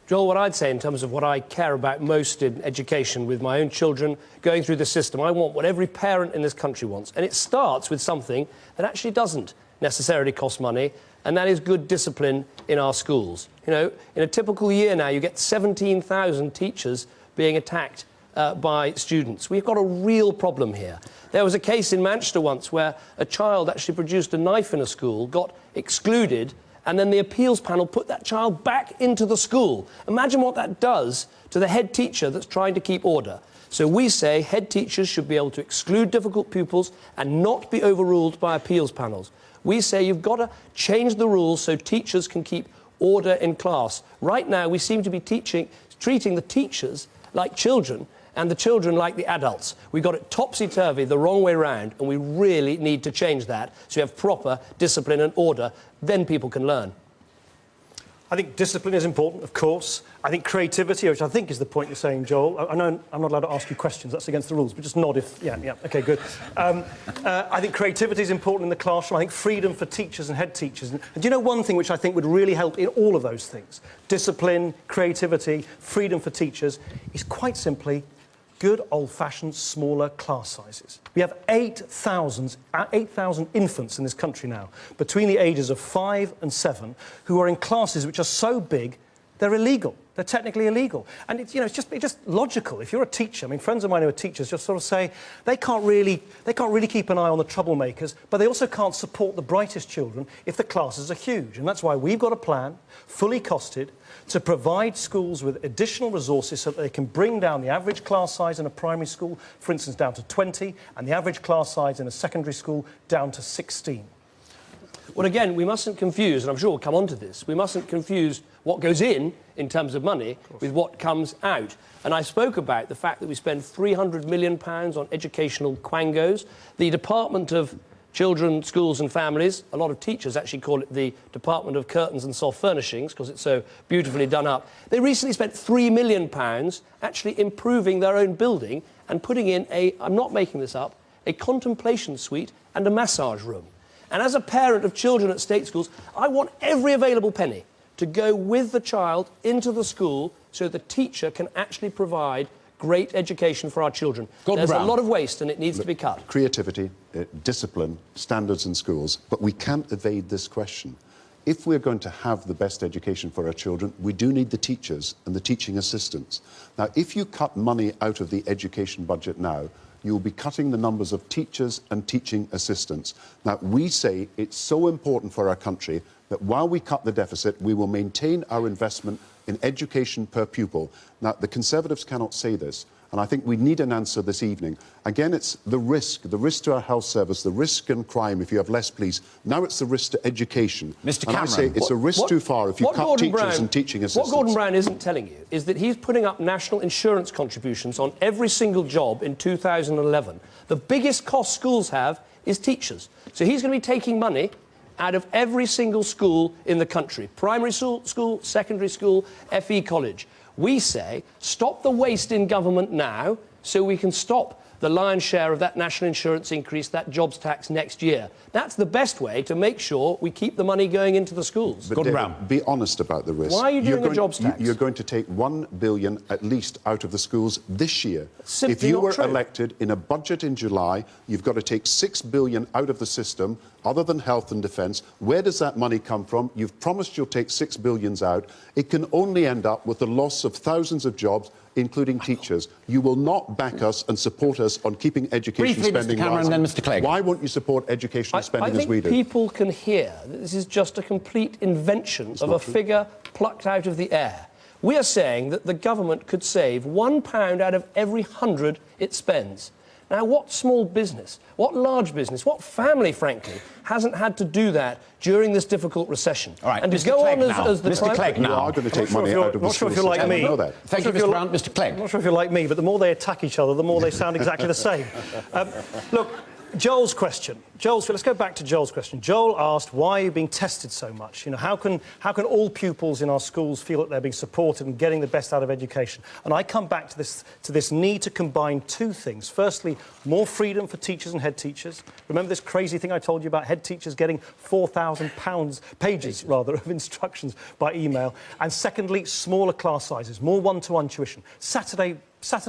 Joel, what I'd say in terms of what I care about most in education with my own children going through the system, I want what every parent in this country wants. And it starts with something that actually doesn't necessarily cost money, and that is good discipline in our schools. You know, in a typical year now, you get 17,000 teachers being attacked by students. We've got a real problem here. There was a case in Manchester once where a child actually produced a knife in a school, got excluded, and then the appeals panel put that child back into the school. Imagine what that does to the head teacher that's trying to keep order. So we say head teachers should be able to exclude difficult pupils and not be overruled by appeals panels. We say you've got to change the rules so teachers can keep order in class. Right now, we seem to be treating the teachers like children and the children like the adults. We got it topsy-turvy, the wrong way round, and we really need to change that so you have proper discipline and order. Then people can learn. I think discipline is important, of course. I think creativity, which I think is the point you're saying, Joel. I know I'm not allowed to ask you questions. That's against the rules, but just nod if... Yeah, OK, good. I think creativity is important in the classroom. I think freedom for teachers and head teachers. And do you know one thing which I think would really help in all of those things? Discipline, creativity, freedom for teachers is quite simply good old-fashioned smaller class sizes. We have 8,000 infants in this country now, between the ages of 5 and 7, who are in classes which are so big, they're illegal. They're technically illegal. And it's, you know, it's just logical. If you're a teacher, I mean, friends of mine who are teachers just sort of say they can't really keep an eye on the troublemakers, but they also can't support the brightest children if the classes are huge. And that's why we've got a plan, fully costed, to provide schools with additional resources so that they can bring down the average class size in a primary school, for instance, down to 20, and the average class size in a secondary school down to 16. Well, again, we mustn't confuse, and I'm sure we'll come on to this, we mustn't confuse what goes in terms of money with what comes out. And I spoke about the fact that we spend £300 million on educational quangos. The Department of Children, Schools and Families, a lot of teachers actually call it the Department of Curtains and Soft Furnishings because it's so beautifully done up. They recently spent £3 million actually improving their own building and putting in I'm not making this up, a contemplation suite and a massage room. And as a parent of children at state schools, I want every available penny to go with the child into the school so the teacher can actually provide great education for our children. There's a lot of waste and it needs to be cut. Creativity, discipline, standards in schools, but we can't evade this question. If we're going to have the best education for our children, we do need the teachers and the teaching assistants. Now, if you cut money out of the education budget now, you'll be cutting the numbers of teachers and teaching assistants. Now, we say it's so important for our country that while we cut the deficit, we will maintain our investment in education per pupil. Now, the Conservatives cannot say this, and I think we need an answer this evening. Again, it's the risk to our health service, the risk in crime if you have less police. Now it's the risk to education. Mr. And Cameron, I say it's a risk too far if you cut teachers and teaching assistants. What Gordon Brown isn't telling you is that he's putting up national insurance contributions on every single job in 2011. The biggest cost schools have is teachers. So he's going to be taking money out of every single school in the country. Primary school, secondary school, FE college. We say, stop the waste in government now so we can stop the lion's share of that national insurance increase, that jobs tax next year. That's the best way to make sure we keep the money going into the schools. But David, be honest about the risk. Why are you doing a jobs tax? You're going to take £1 billion at least out of the schools this year. Simply if you were not true. elected in a budget in July, you've got to take £6 billion out of the system, other than health and defence. Where does that money come from? You've promised you'll take £6 billion out. It can only end up with the loss of thousands of jobs, including teachers. You will not back us and support us on keeping education spending Mr. Cameron, rising. then Mr. Clegg. Why won't you support educational spending as we do? I think people can hear that this is just a complete invention of a figure plucked out of the air. We are saying that the government could save £1 out of every 100 it spends. Now, what small business, what large business, what family, frankly, hasn't had to do that during this difficult recession? All right, and Mr. to go Clegg on now. as the Mr. Clegg You now. are going to take money out of the schools. Not sure if you're like me. know that. Thank you, Mr. Brown. Mr. Clegg. I'm not sure if you're like me, but the more they attack each other, the more they sound exactly the same. Look, Joel's question. Let's go back to Joel's question. Joel asked, why are you being tested so much? You know, how can all pupils in our schools feel that they're being supported and getting the best out of education? And I come back to this need to combine two things. Firstly, more freedom for teachers and head teachers. Remember this crazy thing I told you about head teachers getting 4,000 pages of instructions by email. And secondly, smaller class sizes, more one-to-one tuition, Saturday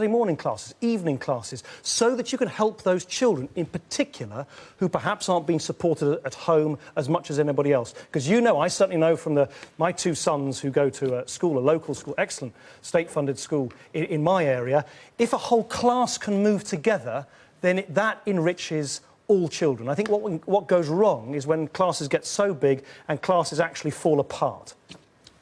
morning classes, evening classes, so that you can help those children in particular who perhaps aren't being supported at home as much as anybody else. Because you know, I certainly know from my two sons who go to a local school, excellent state-funded school in my area, if a whole class can move together, then that enriches all children. I think what goes wrong is when classes get so big and classes actually fall apart.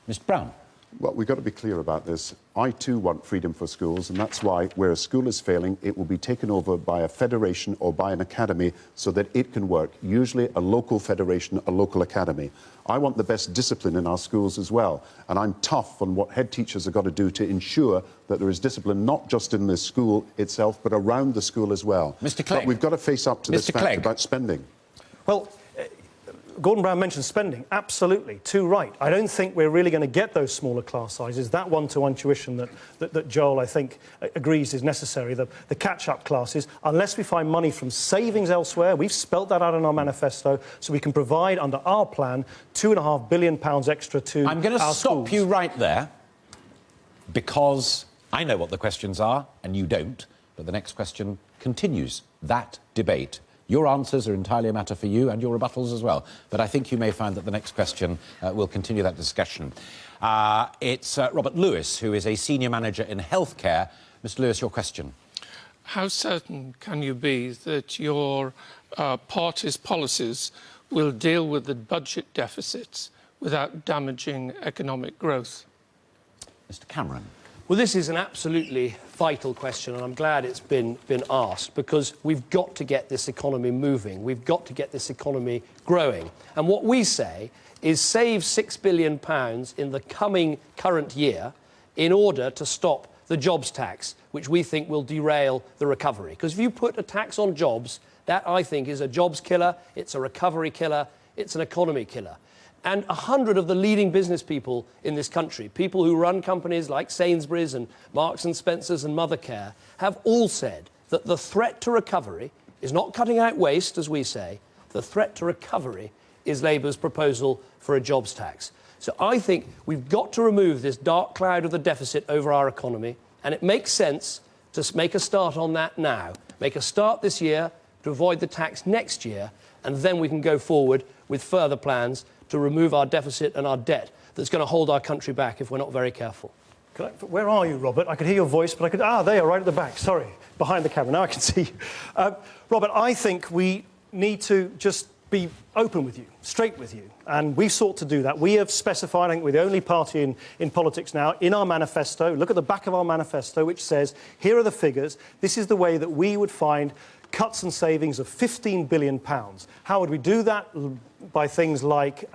Mr. Brown. Well, we've got to be clear about this. I too want freedom for schools, and that's why where a school is failing, it will be taken over by a federation or by an academy so that it can work, usually a local federation, a local academy. I want the best discipline in our schools as well, and I'm tough on what head teachers have got to do to ensure that there is discipline not just in the school itself, but around the school as well. Mr. Clegg. But we've got to face up to this fact about spending. Well, Gordon Brown mentioned spending. Absolutely, too right. I don't think we're really going to get those smaller class sizes. That one-to-one tuition that Joel, I think, agrees is necessary, the catch-up classes, unless we find money from savings elsewhere. We've spelt that out in our manifesto, so we can provide, under our plan, £2.5 billion extra to our schools. I'm going to stop you right there, because I know what the questions are, and you don't. But the next question continues that debate. Your answers are entirely a matter for you, and your rebuttals as well. But I think you may find that the next question will continue that discussion. It's Robert Lewis, who is a senior manager in healthcare. Mr. Lewis, your question. How certain can you be that your party's policies will deal with the budget deficits without damaging economic growth? Mr. Cameron. Well, this is an absolutely vital question, and I'm glad it's been asked, because we've got to get this economy moving. We've got to get this economy growing. And what we say is save £6 billion in the current year in order to stop the jobs tax, which we think will derail the recovery. Because if you put a tax on jobs, that, I think, is a jobs killer, it's a recovery killer, it's an economy killer. And 100 of the leading business people in this country, people who run companies like Sainsbury's and Marks and Spencer's and Mothercare, have all said that the threat to recovery is not cutting out waste, as we say. The threat to recovery is Labour's proposal for a jobs tax. So I think we've got to remove this dark cloud of the deficit over our economy, and it makes sense to make a start on that now. Make a start this year to avoid the tax next year, and then we can go forward with further plans to remove our deficit and our debt that's going to hold our country back if we're not very careful. Where are you, Robert? I could hear your voice, but there you are, right at the back. Sorry, behind the camera. Now I can see you. Robert, I think we need to just be open with you, straight with you. And we sought to do that. We have specified, I think we're the only party in politics now, in our manifesto. Look at the back of our manifesto, which says, here are the figures. This is the way that we would find cuts and savings of £15 billion. How would we do that? By things like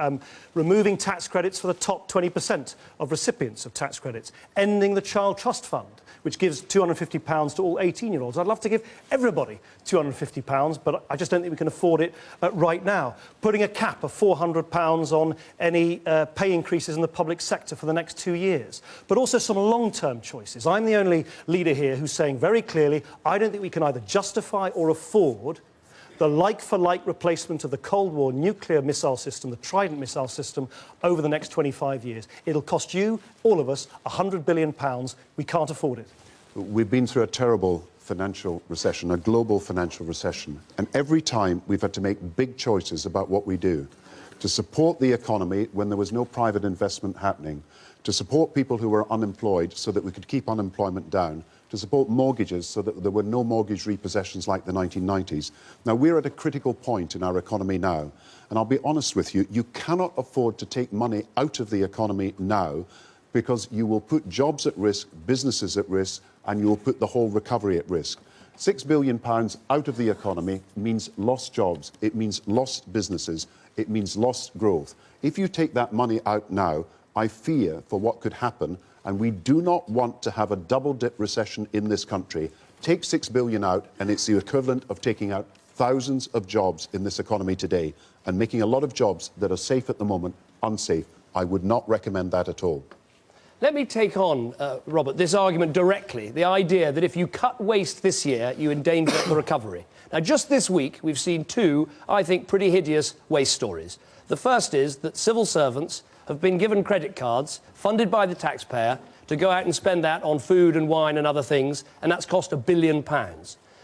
removing tax credits for the top 20% of recipients of tax credits, ending the Child Trust Fund, which gives £250 to all 18-year-olds. I'd love to give everybody £250, but I just don't think we can afford it right now. Putting a cap of £400 on any pay increases in the public sector for the next 2 years. But also some long-term choices. I'm the only leader here who's saying very clearly, I don't think we can either justify or afford the like-for-like replacement of the Cold War nuclear missile system, the Trident missile system, over the next 25 years. It'll cost you, all of us, £100 billion. We can't afford it. We've been through a terrible financial recession, a global financial recession, and every time we've had to make big choices about what we do. To support the economy when there was no private investment happening, to support people who were unemployed so that we could keep unemployment down, to support mortgages so that there were no mortgage repossessions like the 1990s. Now, we're at a critical point in our economy now, and I'll be honest with you, you cannot afford to take money out of the economy now because you will put jobs at risk, businesses at risk, and you will put the whole recovery at risk. £6 billion out of the economy means lost jobs, it means lost businesses, it means lost growth. If you take that money out now, I fear for what could happen, and we do not want to have a double-dip recession in this country. Take £6 billion out, and it's the equivalent of taking out thousands of jobs in this economy today and making a lot of jobs that are safe at the moment unsafe. I would not recommend that at all. Let me take on, Robert, this argument directly, the idea that if you cut waste this year, you endanger the recovery. Now, just this week, we've seen two, I think, pretty hideous waste stories. The first is that civil servants have been given credit cards funded by the taxpayer to go out and spend that on food and wine and other things, and that's cost £1 billion.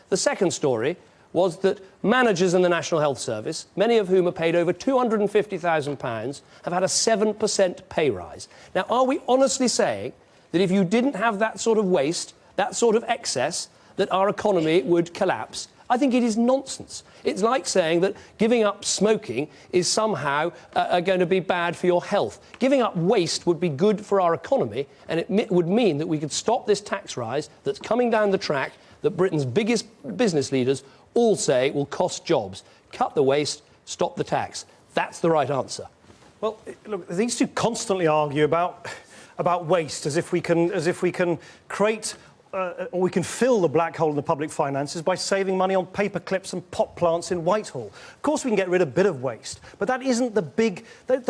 The second story was that managers in the National Health Service, many of whom are paid over £250,000, have had a 7% pay rise. Now, are we honestly saying that if you didn't have that sort of waste, that sort of excess, that our economy would collapse? I think it is nonsense. It's like saying that giving up smoking is somehow going to be bad for your health. Giving up waste would be good for our economy, and it would mean that we could stop this tax rise that's coming down the track that Britain's biggest business leaders all say will cost jobs. Cut the waste, stop the tax. That's the right answer. Well, look, these two constantly argue about waste as if we can create or we can fill the black hole in the public finances by saving money on paper clips and pot plants in Whitehall. Of course, we can get rid of a bit of waste, but that isn't the big. That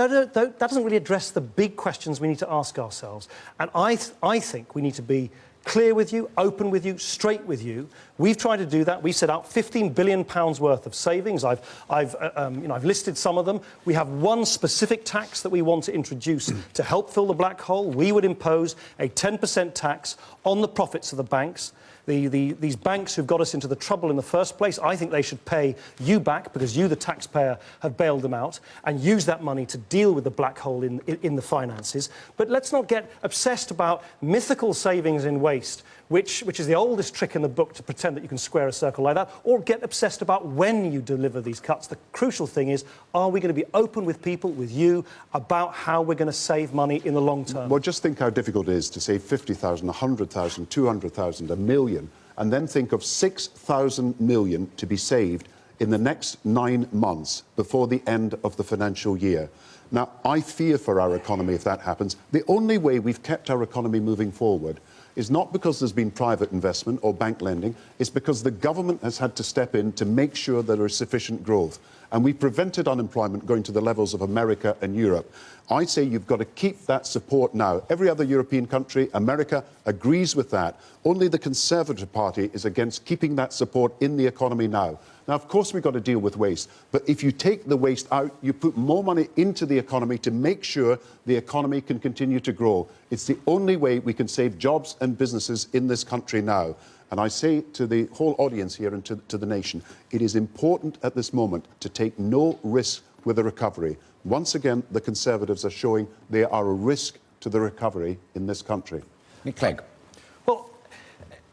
doesn't really address the big questions we need to ask ourselves. And I think we need to be clear with you, open with you, straight with you. We've tried to do that. We set out £15 billion worth of savings. I've listed some of them. We have one specific tax that we want to introduce to help fill the black hole. We would impose a 10% tax on the profits of the banks. These banks who've got us into the trouble in the first place, I think they should pay you back because you, the taxpayer, have bailed them out and use that money to deal with the black hole in the finances. But let's not get obsessed about mythical savings in waste, which is the oldest trick in the book to pretend that you can square a circle like that, or get obsessed about when you deliver these cuts. The crucial thing is, are we going to be open with people, with you, about how we're going to save money in the long term? Well, just think how difficult it is to save 50,000, 100,000, 200,000, a million, and then think of 6,000 million to be saved in the next 9 months before the end of the financial year. Now, I fear for our economy if that happens. The only way we've kept our economy moving forward is not because there's been private investment or bank lending, it's because the government has had to step in to make sure there is sufficient growth. And we prevented unemployment going to the levels of America and Europe. I say you've got to keep that support now. Every other European country, America, agrees with that. Only the Conservative Party is against keeping that support in the economy now. Now, of course, we've got to deal with waste. But if you take the waste out, you put more money into the economy to make sure the economy can continue to grow. It's the only way we can save jobs and businesses in this country now. And I say to the whole audience here and to the nation, it is important at this moment to take no risk with the recovery. Once again, the Conservatives are showing they are a risk to the recovery in this country. Nick Clegg. Well,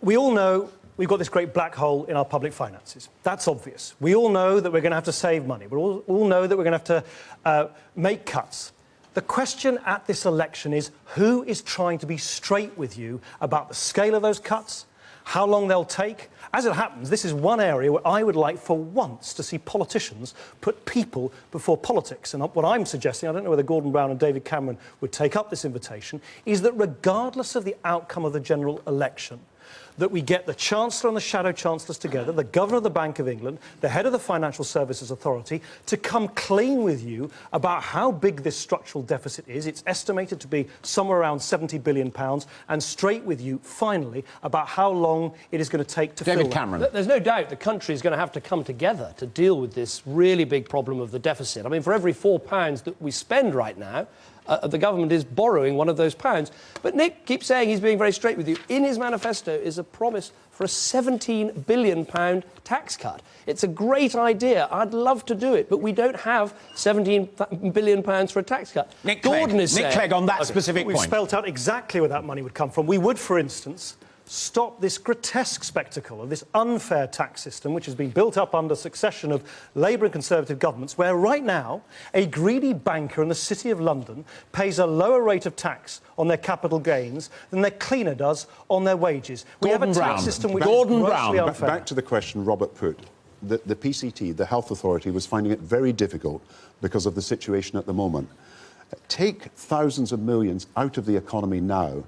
we all know we've got this great black hole in our public finances. That's obvious. We all know that we're going to have to save money. We all know that we're going to have to make cuts. The question at this election is who is trying to be straight with you about the scale of those cuts, how long they'll take. As it happens, this is one area where I would like for once to see politicians put people before politics. And what I'm suggesting, I don't know whether Gordon Brown and David Cameron would take up this invitation, is that regardless of the outcome of the general election, that we get the Chancellor and the Shadow Chancellors together, the Governor of the Bank of England, the head of the Financial Services Authority, to come clean with you about how big this structural deficit is. It's estimated to be somewhere around £70 billion, and straight with you, finally, about how long it is going to take to fill David Cameron. There's no doubt the country is going to have to come together to deal with this really big problem of the deficit. I mean, for every £4 that we spend right now, the government is borrowing one of those pounds. But Nick keeps saying he's being very straight with you. In his manifesto is a promise for a £17 billion tax cut. It's a great idea. I'd love to do it, but we don't have £17 billion for a tax cut. Nick Clegg on that specific point. We've spelt out exactly where that money would come from. We would, for instance, stop this grotesque spectacle of this unfair tax system which has been built up under a succession of Labour and Conservative governments, where right now a greedy banker in the City of London pays a lower rate of tax on their capital gains than their cleaner does on their wages. We have a tax system which is grossly unfair. Back to the question Robert put. The PCT, the Health Authority, was finding it very difficult because of the situation at the moment. Take thousands of millions out of the economy now,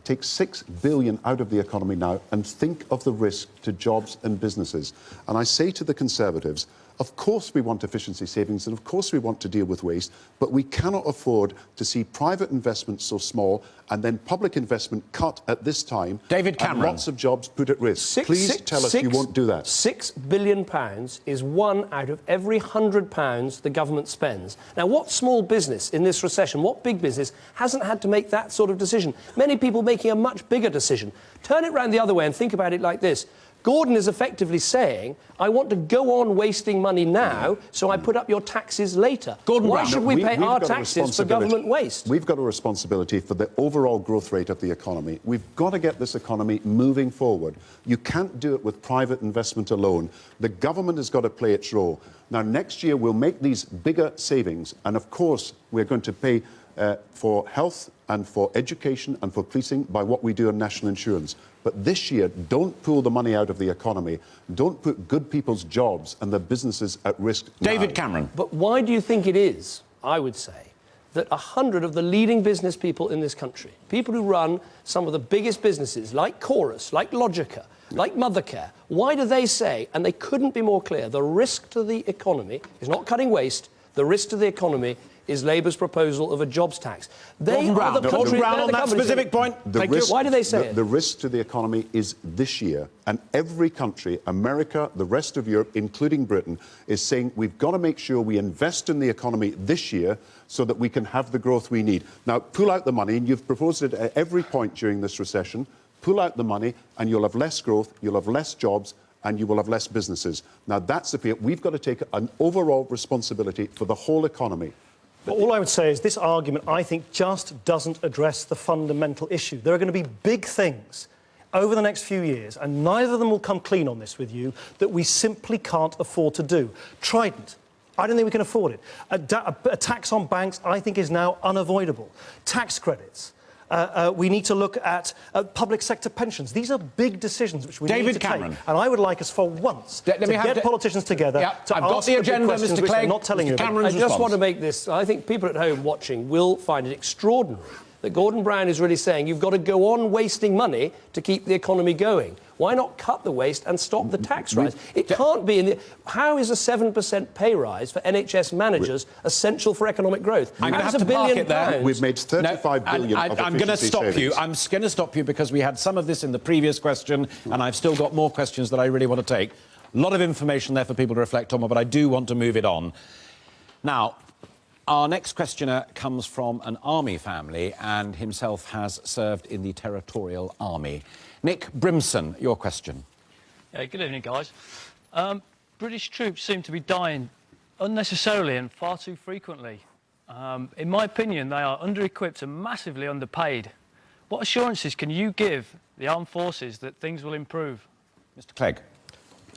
take 6 billion out of the economy now and think of the risk to jobs and businesses. And I say to the Conservatives, of course we want efficiency savings and of course we want to deal with waste, but we cannot afford to see private investment so small and then public investment cut at this time. David Cameron. And lots of jobs put at risk. Please tell us you won't do that. £6 billion is one out of every £100 the government spends. Now, what small business in this recession, what big business hasn't had to make that sort of decision? Many people making a much bigger decision. Turn it round the other way and think about it like this. Gordon is effectively saying, I want to go on wasting money now, so I put up your taxes later. Gordon Why Brown. should we pay our taxes for government waste? We've got a responsibility for the overall growth rate of the economy. We've got to get this economy moving forward. You can't do it with private investment alone. The government has got to play its role. Now, next year, we'll make these bigger savings, and of course, we're going to pay for health and for education and for policing by what we do on national insurance. But this year, don't pull the money out of the economy. Don't put good people's jobs and their businesses at risk David now. Cameron. But why do you think it is, I would say, that 100 of the leading business people in this country, people who run some of the biggest businesses, like Chorus, like Logica, like Mothercare, why do they say, and they couldn't be more clear, the risk to the economy is not cutting waste, the risk to the economy is Labour's proposal of a jobs tax. They are the country, Brown on that specific point. Thank you. Why do they say it? The risk to the economy is this year, and every country, America, the rest of Europe, including Britain, is saying we've got to make sure we invest in the economy this year so that we can have the growth we need. Now, pull out the money, and you've proposed it at every point during this recession. Pull out the money, and you'll have less growth, you'll have less jobs, and you will have less businesses. Now, that's the fear. We've got to take an overall responsibility for the whole economy. But all I would say is this argument, I think, just doesn't address the fundamental issue. There are going to be big things over the next few years, and neither of them will come clean on this with you, that we simply can't afford to do. Trident. I don't think we can afford it. A tax on banks, I think, is now unavoidable. Tax credits. We need to look at public sector pensions. These are big decisions which we need to take. And I would like us, for once, to get politicians together to I've got ask the the agenda, questions Mr. which Clegg. they're not telling you about. I just want to make this... I think people at home watching will find it extraordinary that Gordon Brown is really saying you've got to go on wasting money to keep the economy going. Why not cut the waste and stop the tax rise? It can't be in the... How is a 7% pay rise for NHS managers essential for economic growth? I'm going to have to park it there. We've made 35 billion of I'm going to stop savings. you. I'm going to stop you because we had some of this in the previous question, and I've still got more questions that I really want to take. A lot of information there for people to reflect on, but I do want to move it on. Now, our next questioner comes from an army family and himself has served in the Territorial Army. Nick Brimson, your question. Yeah, good evening, guys. British troops seem to be dying unnecessarily and far too frequently. In my opinion, they are under-equipped and massively underpaid. What assurances can you give the armed forces that things will improve? Mr. Clegg.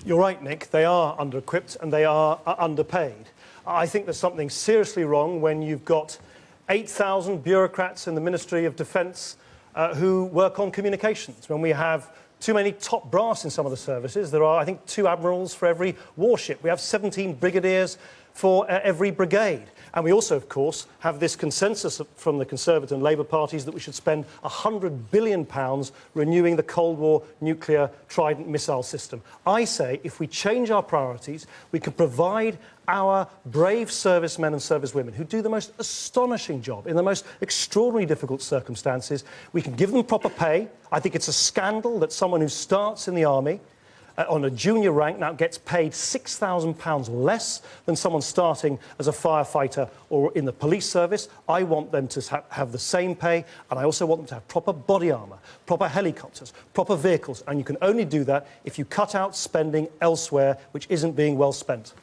You're right, Nick. They are under-equipped and they are underpaid. I think there's something seriously wrong when you've got 8,000 bureaucrats in the Ministry of Defence who work on communications. When we have too many top brass in some of the services, there are, I think, 2 admirals for every warship. We have 17 brigadiers for every brigade. And we also, of course, have this consensus from the Conservative and Labour parties that we should spend £100 billion renewing the Cold War nuclear Trident missile system. I say if we change our priorities, we can provide our brave servicemen and servicewomen who do the most astonishing job in the most extraordinarily difficult circumstances. We can give them proper pay. I think it's a scandal that someone who starts in the army on a junior rank now gets paid £6,000 less than someone starting as a firefighter or in the police service. I want them to have the same pay, and I also want them to have proper body armour, proper helicopters, proper vehicles, and you can only do that if you cut out spending elsewhere which isn't being well spent.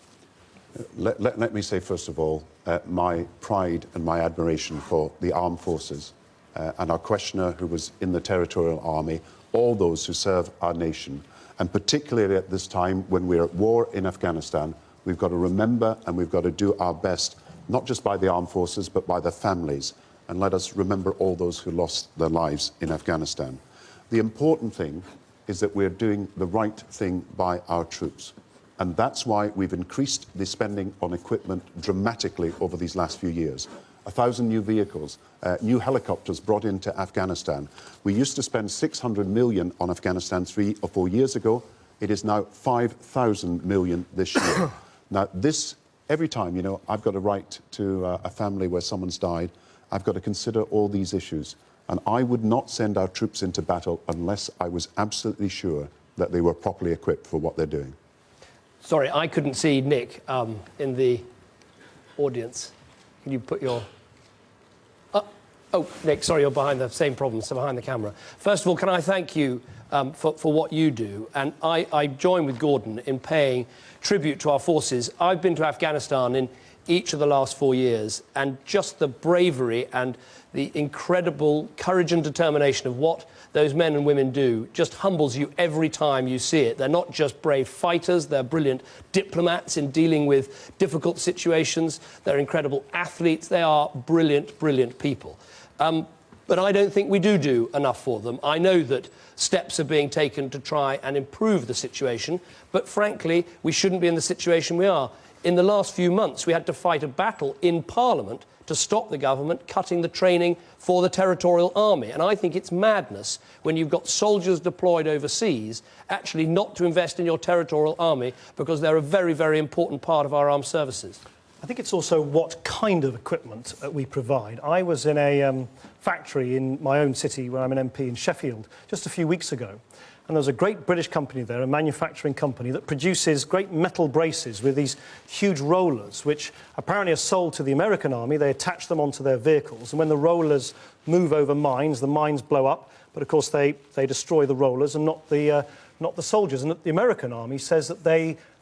Let me say, first of all, my pride and my admiration for the armed forces and our questioner who was in the Territorial Army, all those who serve our nation. And particularly at this time when we're at war in Afghanistan, we've got to remember and we've got to do our best, not just by the armed forces, but by their families. And let us remember all those who lost their lives in Afghanistan. The important thing is that we're doing the right thing by our troops. And that's why we've increased the spending on equipment dramatically over these last few years. 1,000 new vehicles, new helicopters brought into Afghanistan. We used to spend 600 million on Afghanistan 3 or 4 years ago. It is now 5,000 million this year. Now, this, every time, you know, I've got to write to a family where someone's died, I've got to consider all these issues. And I would not send our troops into battle unless I was absolutely sure that they were properly equipped for what they're doing. Sorry, I couldn't see Nick in the audience. Can you put your... Oh, Nick, sorry, you're behind the same problem, so behind the camera. First of all, can I thank you for what you do? And I join with Gordon in paying tribute to our forces. I've been to Afghanistan in each of the last 4 years, and just the bravery and the incredible courage and determination of what those men and women do just humbles you every time you see it. They're not just brave fighters, they're brilliant diplomats in dealing with difficult situations, they're incredible athletes, they are brilliant, brilliant people. But I don't think we do enough for them. I know that steps are being taken to try and improve the situation, but frankly, we shouldn't be in the situation we are. In the last few months, we had to fight a battle in Parliament to stop the government cutting the training for the territorial army. And I think it's madness when you've got soldiers deployed overseas actually not to invest in your territorial army because they're a very, very important part of our armed services. I think it's also what kind of equipment we provide. I was in a factory in my own city where I'm an MP in Sheffield just a few weeks ago. And there's a great British company there, a manufacturing company, that produces great metal braces with these huge rollers, which apparently are sold to the American army. They attach them onto their vehicles. And when the rollers move over mines, the mines blow up. But of course, they destroy the rollers and not the soldiers. And the American army says that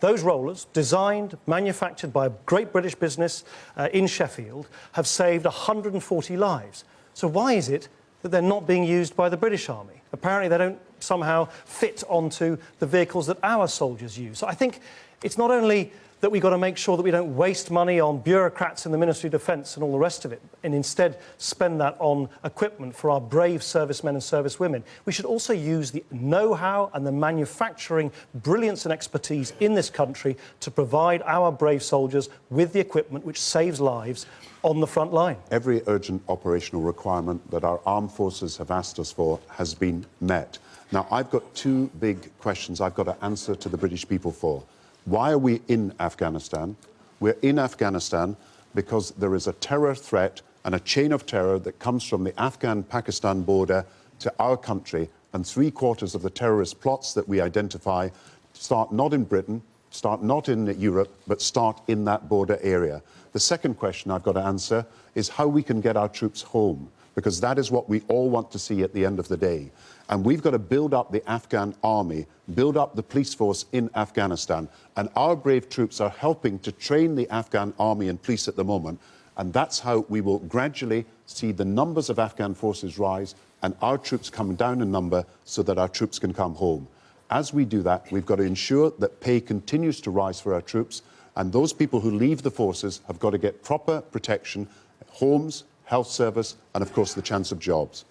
those rollers, designed, manufactured by a great British business in Sheffield, have saved 140 lives. So why is it that they're not being used by the British army? Apparently they don't somehow fit onto the vehicles that our soldiers use. So I think it's not only that we've got to make sure that we don't waste money on bureaucrats in the Ministry of Defence and all the rest of it, and instead spend that on equipment for our brave servicemen and servicewomen. We should also use the know-how and the manufacturing brilliance and expertise in this country to provide our brave soldiers with the equipment which saves lives on the front line. Every urgent operational requirement that our armed forces have asked us for has been met. Now, I've got two big questions I've got to answer to the British people for. Why are we in Afghanistan? We're in Afghanistan because there is a terror threat and a chain of terror that comes from the Afghan-Pakistan border to our country, and 3/4 of the terrorist plots that we identify start not in Britain, start not in Europe, but start in that border area. The second question I've got to answer is how we can get our troops home, because that is what we all want to see at the end of the day. And we've got to build up the Afghan army, build up the police force in Afghanistan. And our brave troops are helping to train the Afghan army and police at the moment. And that's how we will gradually see the numbers of Afghan forces rise and our troops come down in number so that our troops can come home. As we do that, we've got to ensure that pay continues to rise for our troops. And those people who leave the forces have got to get proper protection, homes, health service, and of course the chance of jobs.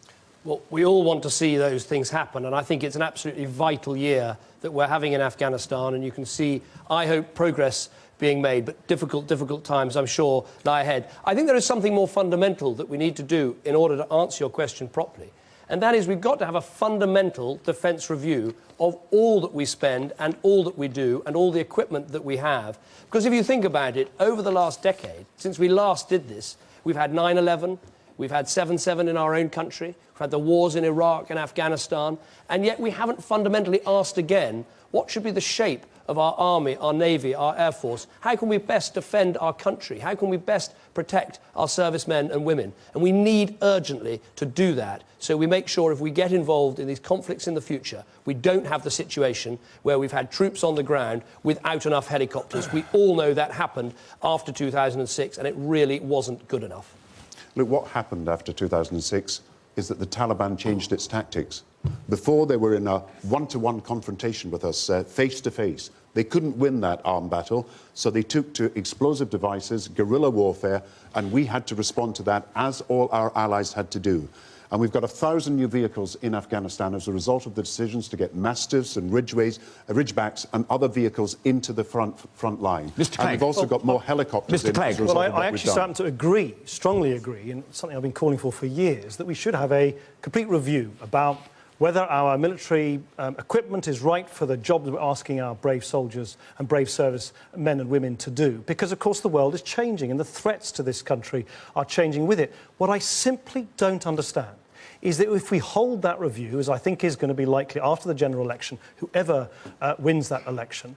Well, we all want to see those things happen, and I think it's an absolutely vital year that we're having in Afghanistan, and you can see, I hope, progress being made, but difficult times, I'm sure, lie ahead. I think there is something more fundamental that we need to do in order to answer your question properly, and that is we've got to have a fundamental defence review of all that we spend and all that we do and all the equipment that we have. Because if you think about it, over the last decade, since we last did this, we've had 9/11, we've had 7/7 in our own country, we've had the wars in Iraq and Afghanistan, and yet we haven't fundamentally asked again what should be the shape of our army, our navy, our air force. How can we best defend our country? How can we best protect our servicemen and women? And we need urgently to do that, so we make sure if we get involved in these conflicts in the future, we don't have the situation where we've had troops on the ground without enough helicopters. We all know that happened after 2006, and it really wasn't good enough. Look, what happened after 2006 is that the Taliban changed its tactics. Before, they were in a one-to-one confrontation with us, face-to-face. They couldn't win that armed battle, so they took to explosive devices, guerrilla warfare, and we had to respond to that, as all our allies had to do. And we've got 1,000 new vehicles in Afghanistan as a result of the decisions to get Mastiffs and Ridgebacks and other vehicles into the front line. Mr. Clegg. And we've also got more helicopters Mr. Clegg. Well, I actually happen to agree, strongly agree, and something I've been calling for years, that we should have a complete review about whether our military equipment is right for the job that we're asking our brave soldiers and brave service men and women to do. Because, of course, the world is changing and the threats to this country are changing with it. What I simply don't understand is that if we hold that review, as I think is going to be likely after the general election, whoever wins that election,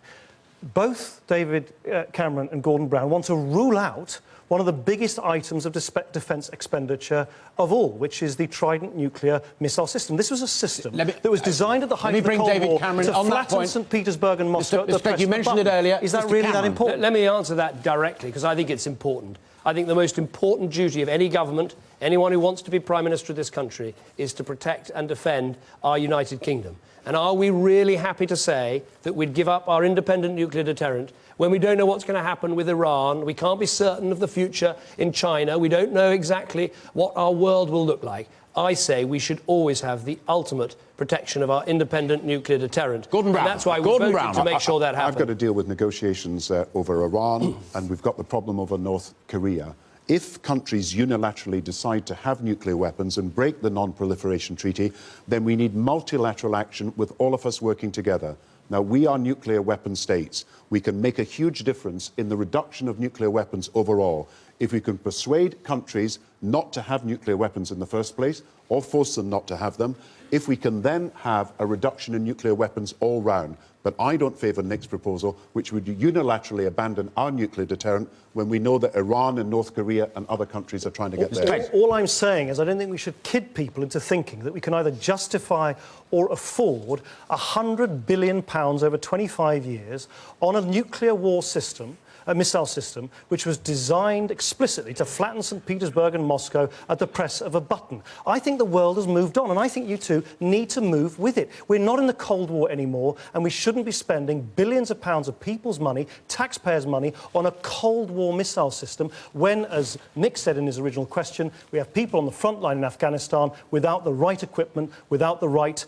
both David Cameron and Gordon Brown want to rule out one of the biggest items of defence expenditure of all, which is the Trident nuclear missile system. This was a system that was designed at the height of the Cold War to flatten St. Petersburg and Moscow. Mr. Clegg, you mentioned it earlier. Is that really that important? Let me answer that directly, because I think it's important. I think the most important duty of any government, anyone who wants to be Prime Minister of this country, is to protect and defend our United Kingdom. And are we really happy to say that we'd give up our independent nuclear deterrent when we don't know what's going to happen with Iran? We can't be certain of the future in China. We don't know exactly what our world will look like. I say we should always have the ultimate protection of our independent nuclear deterrent. Gordon Brown. And that's why we voted to make sure that happens. I've got to deal with negotiations over Iran, and we've got the problem over North Korea. If countries unilaterally decide to have nuclear weapons and break the Non-Proliferation Treaty, then we need multilateral action with all of us working together. Now, we are nuclear weapon states. We can make a huge difference in the reduction of nuclear weapons overall. If we can persuade countries not to have nuclear weapons in the first place, or force them not to have them, if we can then have a reduction in nuclear weapons all round. But I don't favour Nick's proposal, which would unilaterally abandon our nuclear deterrent when we know that Iran and North Korea and other countries are trying to get there. All I'm saying is I don't think we should kid people into thinking that we can either justify or afford £100 billion over 25 years on a nuclear war system, a missile system, which was designed explicitly to flatten St. Petersburg and Moscow at the press of a button. I think the world has moved on, and I think you two need to move with it. We're not in the Cold War anymore, and we shouldn't be spending billions of pounds of people's money, taxpayers' money, on a Cold War missile system when, as Nick said in his original question, we have people on the front line in Afghanistan without the right equipment, without the right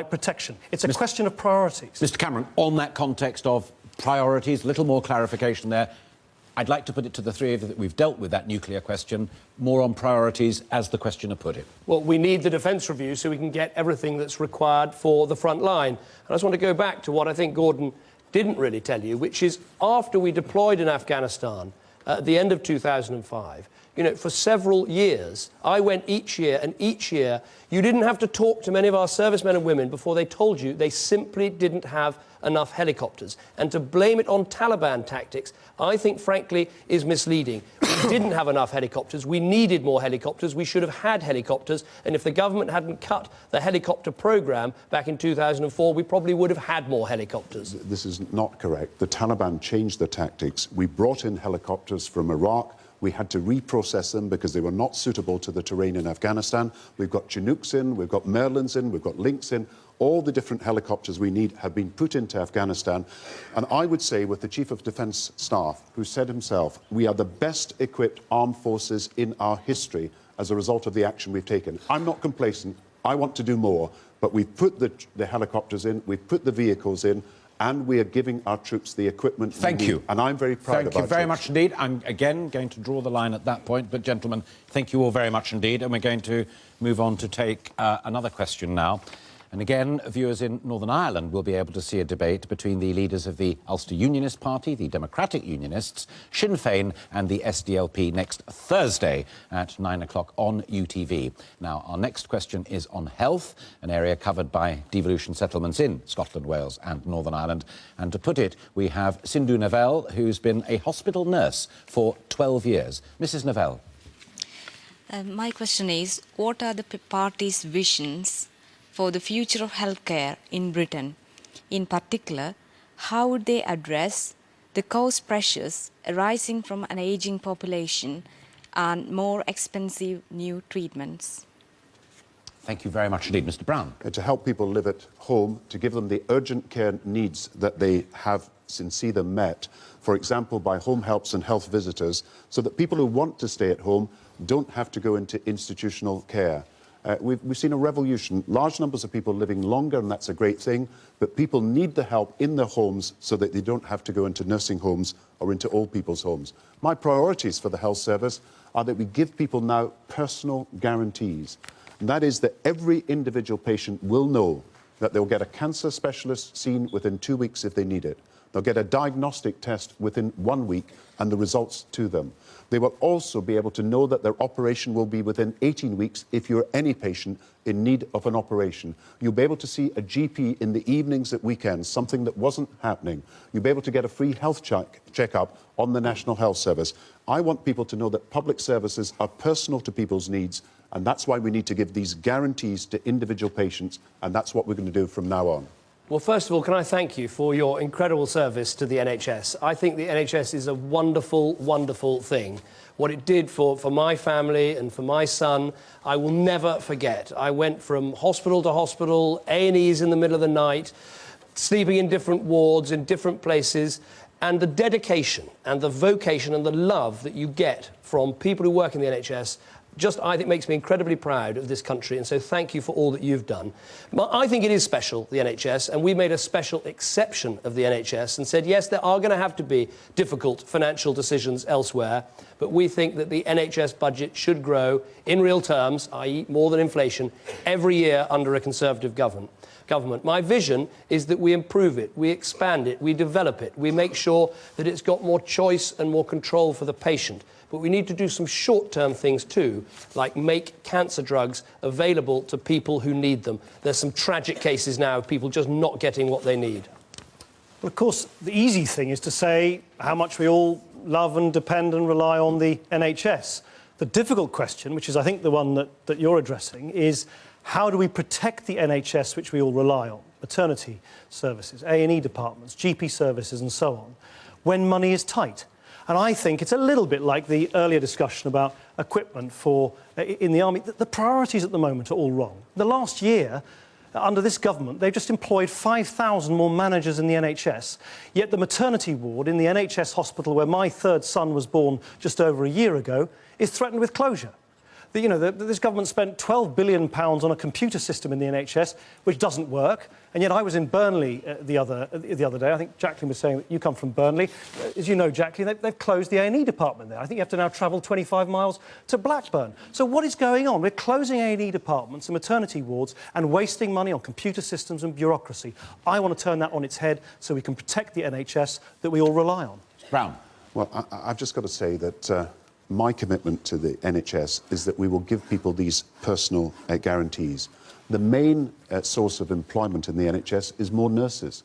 protection. It's a question of priorities. Mr. Cameron, on that context of priorities, a little more clarification there. I'd like to put it to the three of you that we've dealt with that nuclear question, more on priorities as the questioner put it. Well, we need the defence review so we can get everything that's required for the front line. And I just want to go back to what I think Gordon didn't really tell you, which is after we deployed in Afghanistan at the end of 2005, you know, for several years, I went each year, and each year you didn't have to talk to many of our servicemen and women before they told you they simply didn't have enough helicopters. And to blame it on Taliban tactics, I think, frankly, is misleading. We didn't have enough helicopters. We needed more helicopters. We should have had helicopters. And if the government hadn't cut the helicopter programme back in 2004, we probably would have had more helicopters. This is not correct. The Taliban changed their tactics. We brought in helicopters from Iraq. We had to reprocess them because they were not suitable to the terrain in Afghanistan. We've got Chinooks in, we've got Merlins in, we've got Lynx in. All the different helicopters we need have been put into Afghanistan. And I would say, with the Chief of Defence Staff, who said himself, we are the best equipped armed forces in our history as a result of the action we've taken. I'm not complacent. I want to do more. But we've put the helicopters in, we've put the vehicles in, and we are giving our troops the equipment we need. Thank you. And I'm very proud of our troops. Thank you very much indeed. I'm, again, going to draw the line at that point. But, gentlemen, thank you all very much indeed. And we're going to move on to take another question now. And again, viewers in Northern Ireland will be able to see a debate between the leaders of the Ulster Unionist Party, the Democratic Unionists, Sinn Féin and the SDLP next Thursday at 9 o'clock on UTV. Now, our next question is on health, an area covered by devolution settlements in Scotland, Wales and Northern Ireland. And to put it, we have Sindhu Novell, who's been a hospital nurse for 12 years. Mrs. Novell. My question is, what are the party's visions for the future of healthcare in Britain? In particular, how would they address the cost pressures arising from an ageing population and more expensive new treatments? Thank you very much indeed. Mr. Brown. To help people live at home, to give them the urgent care needs that they have and see them met, for example, by home helps and health visitors, so that people who want to stay at home don't have to go into institutional care. We've seen a revolution, large numbers of people living longer, and that's a great thing, but people need the help in their homes so that they don't have to go into nursing homes or into old people's homes. My priorities for the health service are that we give people now personal guarantees. And that is that every individual patient will know that they'll get a cancer specialist seen within 2 weeks if they need it. They'll get a diagnostic test within 1 week and the results to them. They will also be able to know that their operation will be within 18 weeks if you're any patient in need of an operation. You'll be able to see a GP in the evenings at weekends, something that wasn't happening. You'll be able to get a free health check-up on the National Health Service. I want people to know that public services are personal to people's needs, and that's why we need to give these guarantees to individual patients, and that's what we're going to do from now on. Well, first of all, can I thank you for your incredible service to the NHS? I think the NHS is a wonderful, wonderful thing. What it did for my family and for my son, I will never forget. I went from hospital to hospital, A&Es in the middle of the night, sleeping in different wards, in different places, and the dedication and the vocation and the love that you get from people who work in the NHS just, I think, makes me incredibly proud of this country, and so thank you for all that you've done. I think it is special, the NHS, and we made a special exception of the NHS and said, yes, there are going to have to be difficult financial decisions elsewhere, but we think that the NHS budget should grow in real terms, i.e. more than inflation, every year under a Conservative government. My vision is that we improve it, we expand it, we develop it, we make sure that it's got more choice and more control for the patient. But we need to do some short-term things too, like make cancer drugs available to people who need them. There's some tragic cases now of people just not getting what they need. Well, of course, the easy thing is to say how much we all love and depend and rely on the NHS. The difficult question, which is, I think, the one that you're addressing, is how do we protect the NHS, which we all rely on? Maternity services, A&E departments, GP services and so on, when money is tight. And I think it's a little bit like the earlier discussion about equipment in the army. The priorities at the moment are all wrong. The last year, under this government, they've just employed 5,000 more managers in the NHS, yet the maternity ward in the NHS hospital where my third son was born just over a year ago is threatened with closure. This government spent £12 billion on a computer system in the NHS, which doesn't work. And yet I was in Burnley the other day. I think Jacqueline was saying that you come from Burnley. As you know, Jacqueline, they've closed the A&E department there. I think you have to now travel 25 miles to Blackburn. So what is going on? We're closing A&E departments and maternity wards and wasting money on computer systems and bureaucracy. I want to turn that on its head so we can protect the NHS that we all rely on. Brown. Well, I've just got to say that my commitment to the NHS is that we will give people these personal guarantees. The main source of employment in the NHS is more nurses.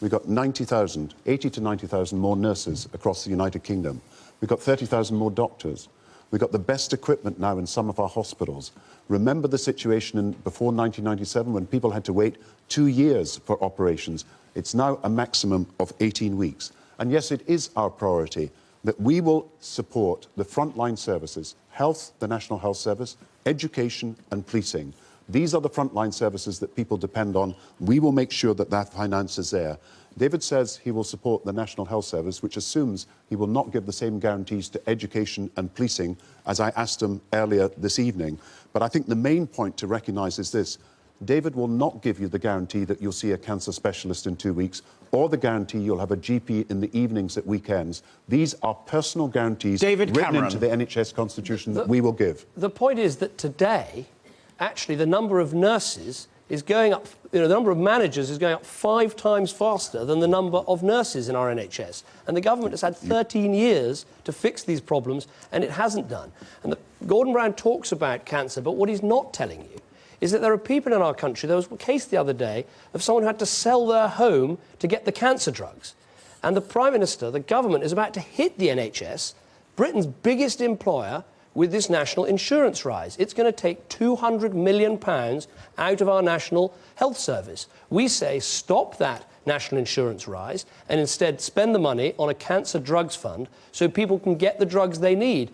We've got 80 to 90,000 more nurses across the United Kingdom. We've got 30,000 more doctors. We've got the best equipment now in some of our hospitals. Remember the situation before 1997 when people had to wait 2 years for operations. It's now a maximum of 18 weeks. And yes, it is our priority that we will support the frontline services, health, the National Health Service, education and policing. These are the frontline services that people depend on. We will make sure that that finance is there. David says he will support the National Health Service, which assumes he will not give the same guarantees to education and policing as I asked him earlier this evening. But I think the main point to recognise is this. David will not give you the guarantee that you'll see a cancer specialist in 2 weeks or the guarantee you'll have a GP in the evenings at weekends. These are personal guarantees written into the NHS Constitution that we will give. The point is that today, actually, the number of nurses is going up, the number of managers is going up 5 times faster than the number of nurses in our NHS. And the government has had 13 years to fix these problems, and it hasn't done. And Gordon Brown talks about cancer, but what he's not telling you is that there are people in our country. There was a case the other day of someone who had to sell their home to get the cancer drugs. And the Prime Minister, the government, is about to hit the NHS, Britain's biggest employer, with this national insurance rise. It's going to take £200 million out of our National Health Service. We say stop that national insurance rise and instead spend the money on a cancer drugs fund so people can get the drugs they need.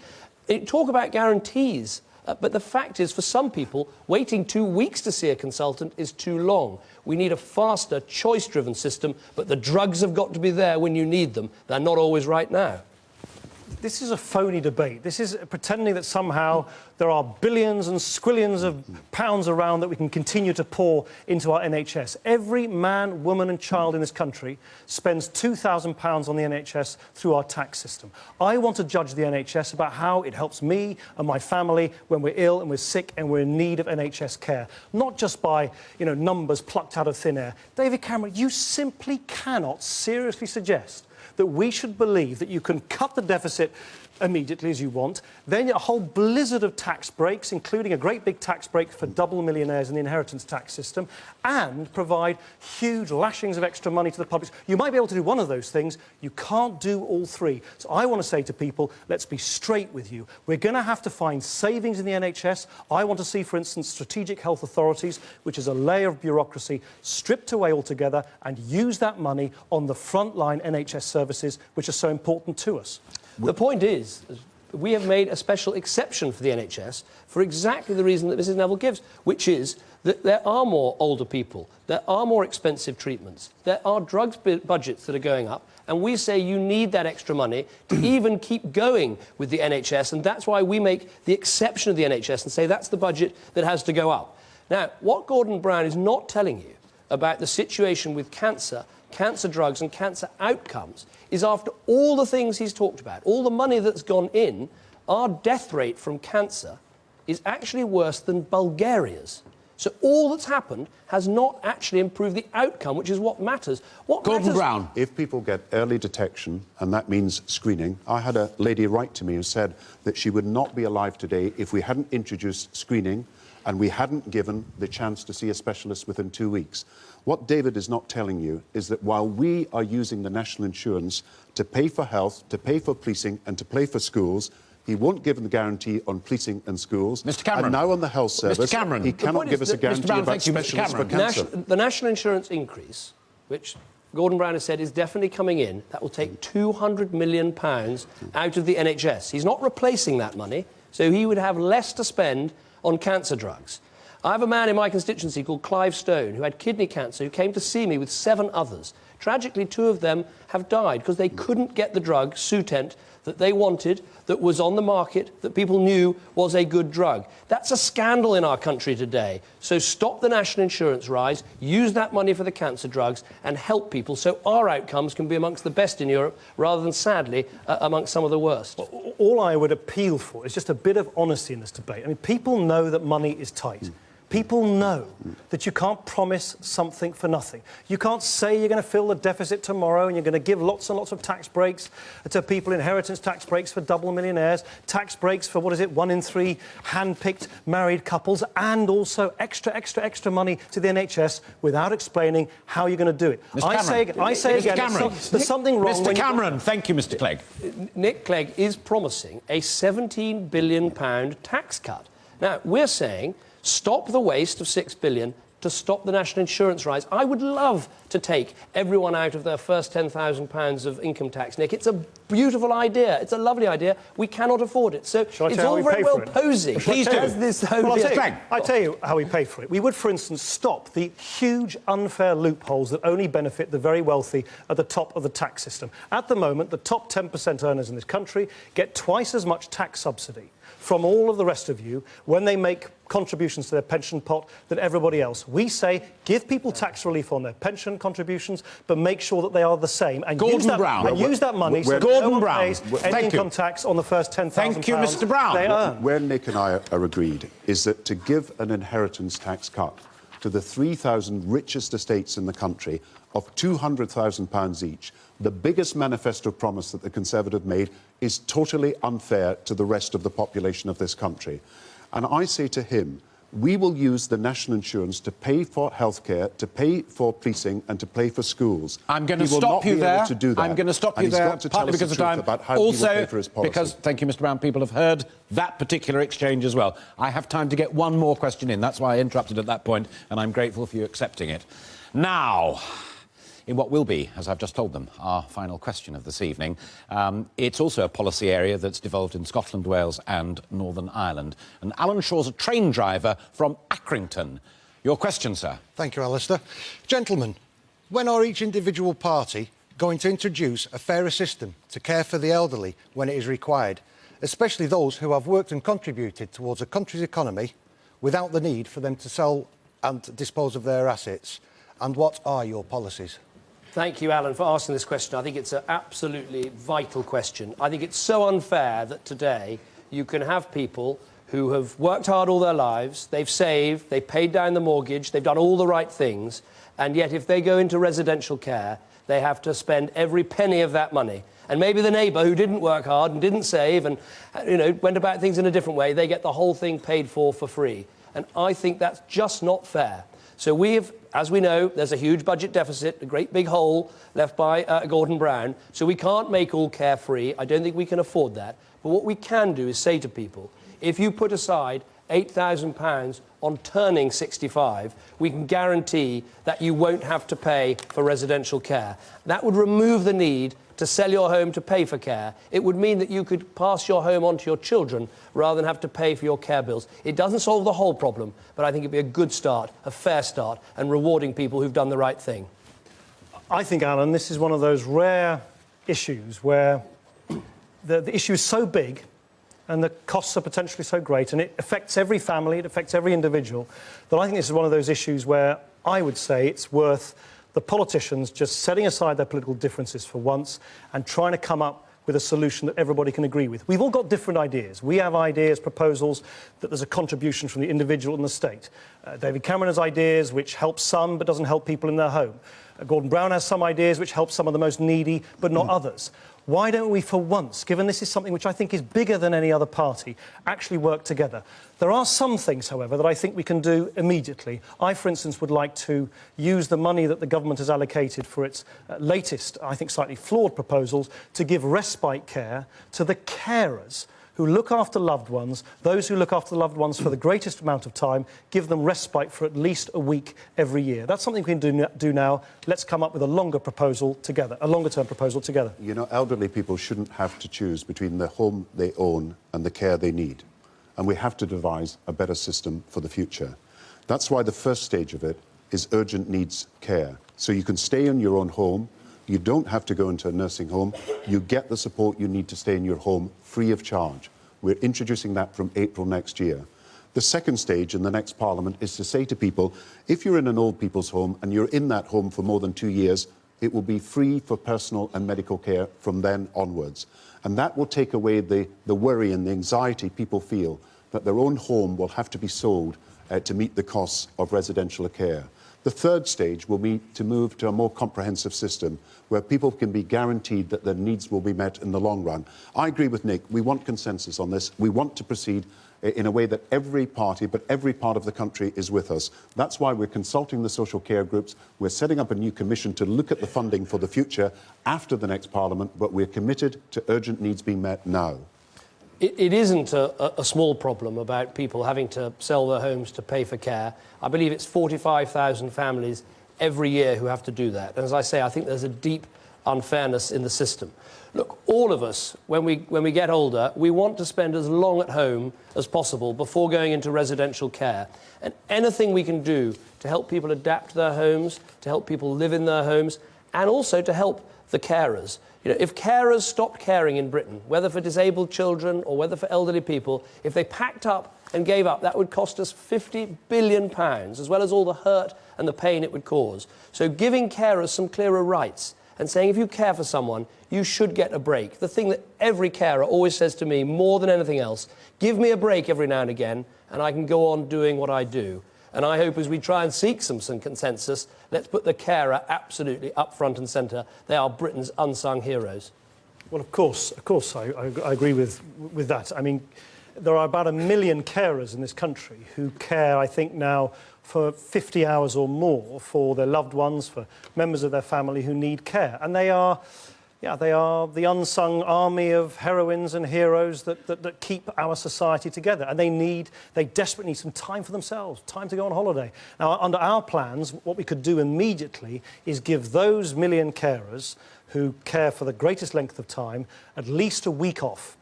Talk about guarantees. But the fact is, for some people, waiting 2 weeks to see a consultant is too long. We need a faster, choice-driven system, but the drugs have got to be there when you need them. They're not always right now. This is a phony debate. This is pretending that somehow there are billions and squillions of pounds around that we can continue to pour into our NHS. Every man, woman and child in this country spends £2,000 on the NHS through our tax system. I want to judge the NHS about how it helps me and my family when we're ill and we're sick and we're in need of NHS care, not just by, you know, numbers plucked out of thin air. David Cameron, you simply cannot seriously suggest that we should believe that you can cut the deficit immediately as you want, then a whole blizzard of tax breaks, including a great big tax break for double millionaires in the inheritance tax system, and provide huge lashings of extra money to the public. You might be able to do one of those things. You can't do all three. So I want to say to people, let's be straight with you. We're going to have to find savings in the NHS. I want to see, for instance, strategic health authorities, which is a layer of bureaucracy, stripped away altogether and use that money on the frontline NHS services, which are so important to us. The point is, we have made a special exception for the NHS for exactly the reason that Mrs Neville gives, which is that there are more older people, there are more expensive treatments, there are drugs budgets that are going up, and we say you need that extra money to even keep going with the NHS, and that's why we make the exception of the NHS and say that's the budget that has to go up. Now, what Gordon Brown is not telling you about the situation with cancer, cancer drugs and cancer outcomes is after all the things he's talked about, all the money that's gone in, our death rate from cancer is actually worse than Bulgaria's. So all that's happened has not actually improved the outcome, which is what matters. Gordon Brown. If people get early detection, and that means screening, I had a lady write to me who said that she would not be alive today if we hadn't introduced screening and we hadn't given the chance to see a specialist within 2 weeks. What David is not telling you is that while we are using the national insurance to pay for health, to pay for policing and to pay for schools, he won't give them the guarantee on policing and schools. Mr Cameron. And now on the health service, Mr Cameron. he cannot give us a guarantee about specialists for cancer. The national insurance increase, which Gordon Brown has said is definitely coming in, that will take £200 million out of the NHS. He's not replacing that money, so he would have less to spend on cancer drugs. I have a man in my constituency called Clive Stone who had kidney cancer who came to see me with 7 others. Tragically, 2 of them have died because they couldn't get the drug, Sutent, that they wanted, that was on the market, that people knew was a good drug. That's a scandal in our country today. So stop the national insurance rise, use that money for the cancer drugs and help people so our outcomes can be amongst the best in Europe rather than, sadly, amongst some of the worst. All I would appeal for is just a bit of honesty in this debate. I mean, people know that money is tight. People know that you can't promise something for nothing. You can't say you're going to fill the deficit tomorrow and you're going to give lots and lots of tax breaks to people, inheritance tax breaks for double millionaires, tax breaks for, 1 in 3 hand-picked married couples, and also extra money to the NHS without explaining how you're going to do it. I say again, there's something wrong. Mr Cameron, thank you, Mr Clegg. Nick Clegg is promising a £17 billion tax cut. Now, we're saying stop the waste of £6 billion to stop the national insurance rise. I would love to take everyone out of their first £10,000 of income tax, Nick. It's a beautiful idea. It's a lovely idea. We cannot afford it. So it's all very well posing. Please do. I tell you how we pay for it. We would, for instance, stop the huge unfair loopholes that only benefit the very wealthy at the top of the tax system. At the moment, the top 10% earners in this country get twice as much tax subsidy from all of the rest of you when they make contributions to their pension pot than everybody else. We say give people tax relief on their pension contributions, but make sure that they are the same. And use that money so no one pays any income tax on the first £10,000 Thank you, Mr Brown. they earn. Where Nick and I are agreed is that to give an inheritance tax cut to the 3,000 richest estates in the country of £200,000 each, the biggest manifesto promise that the Conservative made, is totally unfair to the rest of the population of this country. And I say to him, we will use the national insurance to pay for healthcare, to pay for policing and to pay for schools. I'm going to stop you there. I'm going to stop you there, partly because of time. Also, because, thank you, Mr Brown, people have heard that particular exchange as well. I have time to get one more question in. That's why I interrupted at that point, and I'm grateful for you accepting it. Now, in what will be, as I've just told them, our final question of this evening. It's also a policy area that's devolved in Scotland, Wales and Northern Ireland. And Alan Shaw's a train driver from Accrington. Your question, sir. Thank you, Alistair. Gentlemen, when are each individual party going to introduce a fairer system to care for the elderly when it is required, especially those who have worked and contributed towards a country's economy without the need for them to sell and dispose of their assets? And what are your policies? Thank you, Alan, for asking this question. I think it's an absolutely vital question. I think it's so unfair that today you can have people who have worked hard all their lives, they've saved, they've paid down the mortgage, they've done all the right things, and yet if they go into residential care, they have to spend every penny of that money. And maybe the neighbour who didn't work hard and didn't save and, you know, went about things in a different way, they get the whole thing paid for free. And I think that's just not fair. So we've, as we know, there's a huge budget deficit, a great big hole left by Gordon Brown. So we can't make all care free. I don't think we can afford that. But what we can do is say to people, if you put aside £8,000 on turning 65, we can guarantee that you won't have to pay for residential care. That would remove the need to sell your home to pay for care. It would mean that you could pass your home on to your children rather than have to pay for your care bills. It doesn't solve the whole problem, but I think it'd be a good start, a fair start, and rewarding people who've done the right thing. I think, Alan, this is one of those rare issues where the issue is so big and the costs are potentially so great and it affects every family, it affects every individual, that I think this is one of those issues where I would say it's worth the politicians just setting aside their political differences for once and trying to come up with a solution that everybody can agree with. We've all got different ideas. We have ideas, proposals, that there's a contribution from the individual and the state. David Cameron has ideas which help some but doesn't help people in their home. Gordon Brown has some ideas which help some of the most needy but not others. Why don't we, for once, given this is something which I think is bigger than any other party, actually work together? There are some things, however, that I think we can do immediately. I, for instance, would like to use the money that the government has allocated for its latest, I think slightly flawed proposals, to give respite care to the carers who look after loved ones, those who look after the loved ones for the greatest amount of time, give them respite for at least a week every year. That's something we can do now. Let's come up with a longer proposal together, a longer-term proposal together. You know, elderly people shouldn't have to choose between the home they own and the care they need. And we have to devise a better system for the future. That's why the first stage of it is urgent needs care. So you can stay in your own home, you don't have to go into a nursing home, you get the support you need to stay in your home free of charge. We're introducing that from April next year. The second stage in the next Parliament is to say to people, if you're in an old people's home and you're in that home for more than 2 years, it will be free for personal and medical care from then onwards. And that will take away the worry and the anxiety people feel that their own home will have to be sold to meet the costs of residential care. The third stage will be to move to a more comprehensive system where people can be guaranteed that their needs will be met in the long run. I agree with Nick. We want consensus on this. We want to proceed in a way that every party, but every part of the country is with us. That's why we're consulting the social care groups. We're setting up a new commission to look at the funding for the future after the next Parliament, but we're committed to urgent needs being met now. It isn't a small problem about people having to sell their homes to pay for care. I believe it's 45,000 families every year who have to do that. And as I say, I think there's a deep unfairness in the system. Look, all of us, when we get older, we want to spend as long at home as possible before going into residential care. And anything we can do to help people adapt their homes, to help people live in their homes, and also to help the carers. You know, if carers stopped caring in Britain, whether for disabled children or whether for elderly people, if they packed up and gave up, that would cost us £50 billion, as well as all the hurt and the pain it would cause. So giving carers some clearer rights and saying if you care for someone, you should get a break. The thing that every carer always says to me more than anything else, give me a break every now and again and I can go on doing what I do. And I hope as we try and seek some consensus, let's put the carer absolutely up front and centre. They are Britain's unsung heroes. Well, of course, I agree with that. I mean, there are about 1 million carers in this country who care, I think, now for 50 hours or more for their loved ones, for members of their family who need care. And they are the unsung army of heroines and heroes that keep our society together. And they desperately need some time for themselves, time to go on holiday. Now, under our plans, what we could do immediately is give those 1 million carers who care for the greatest length of time at least a week off,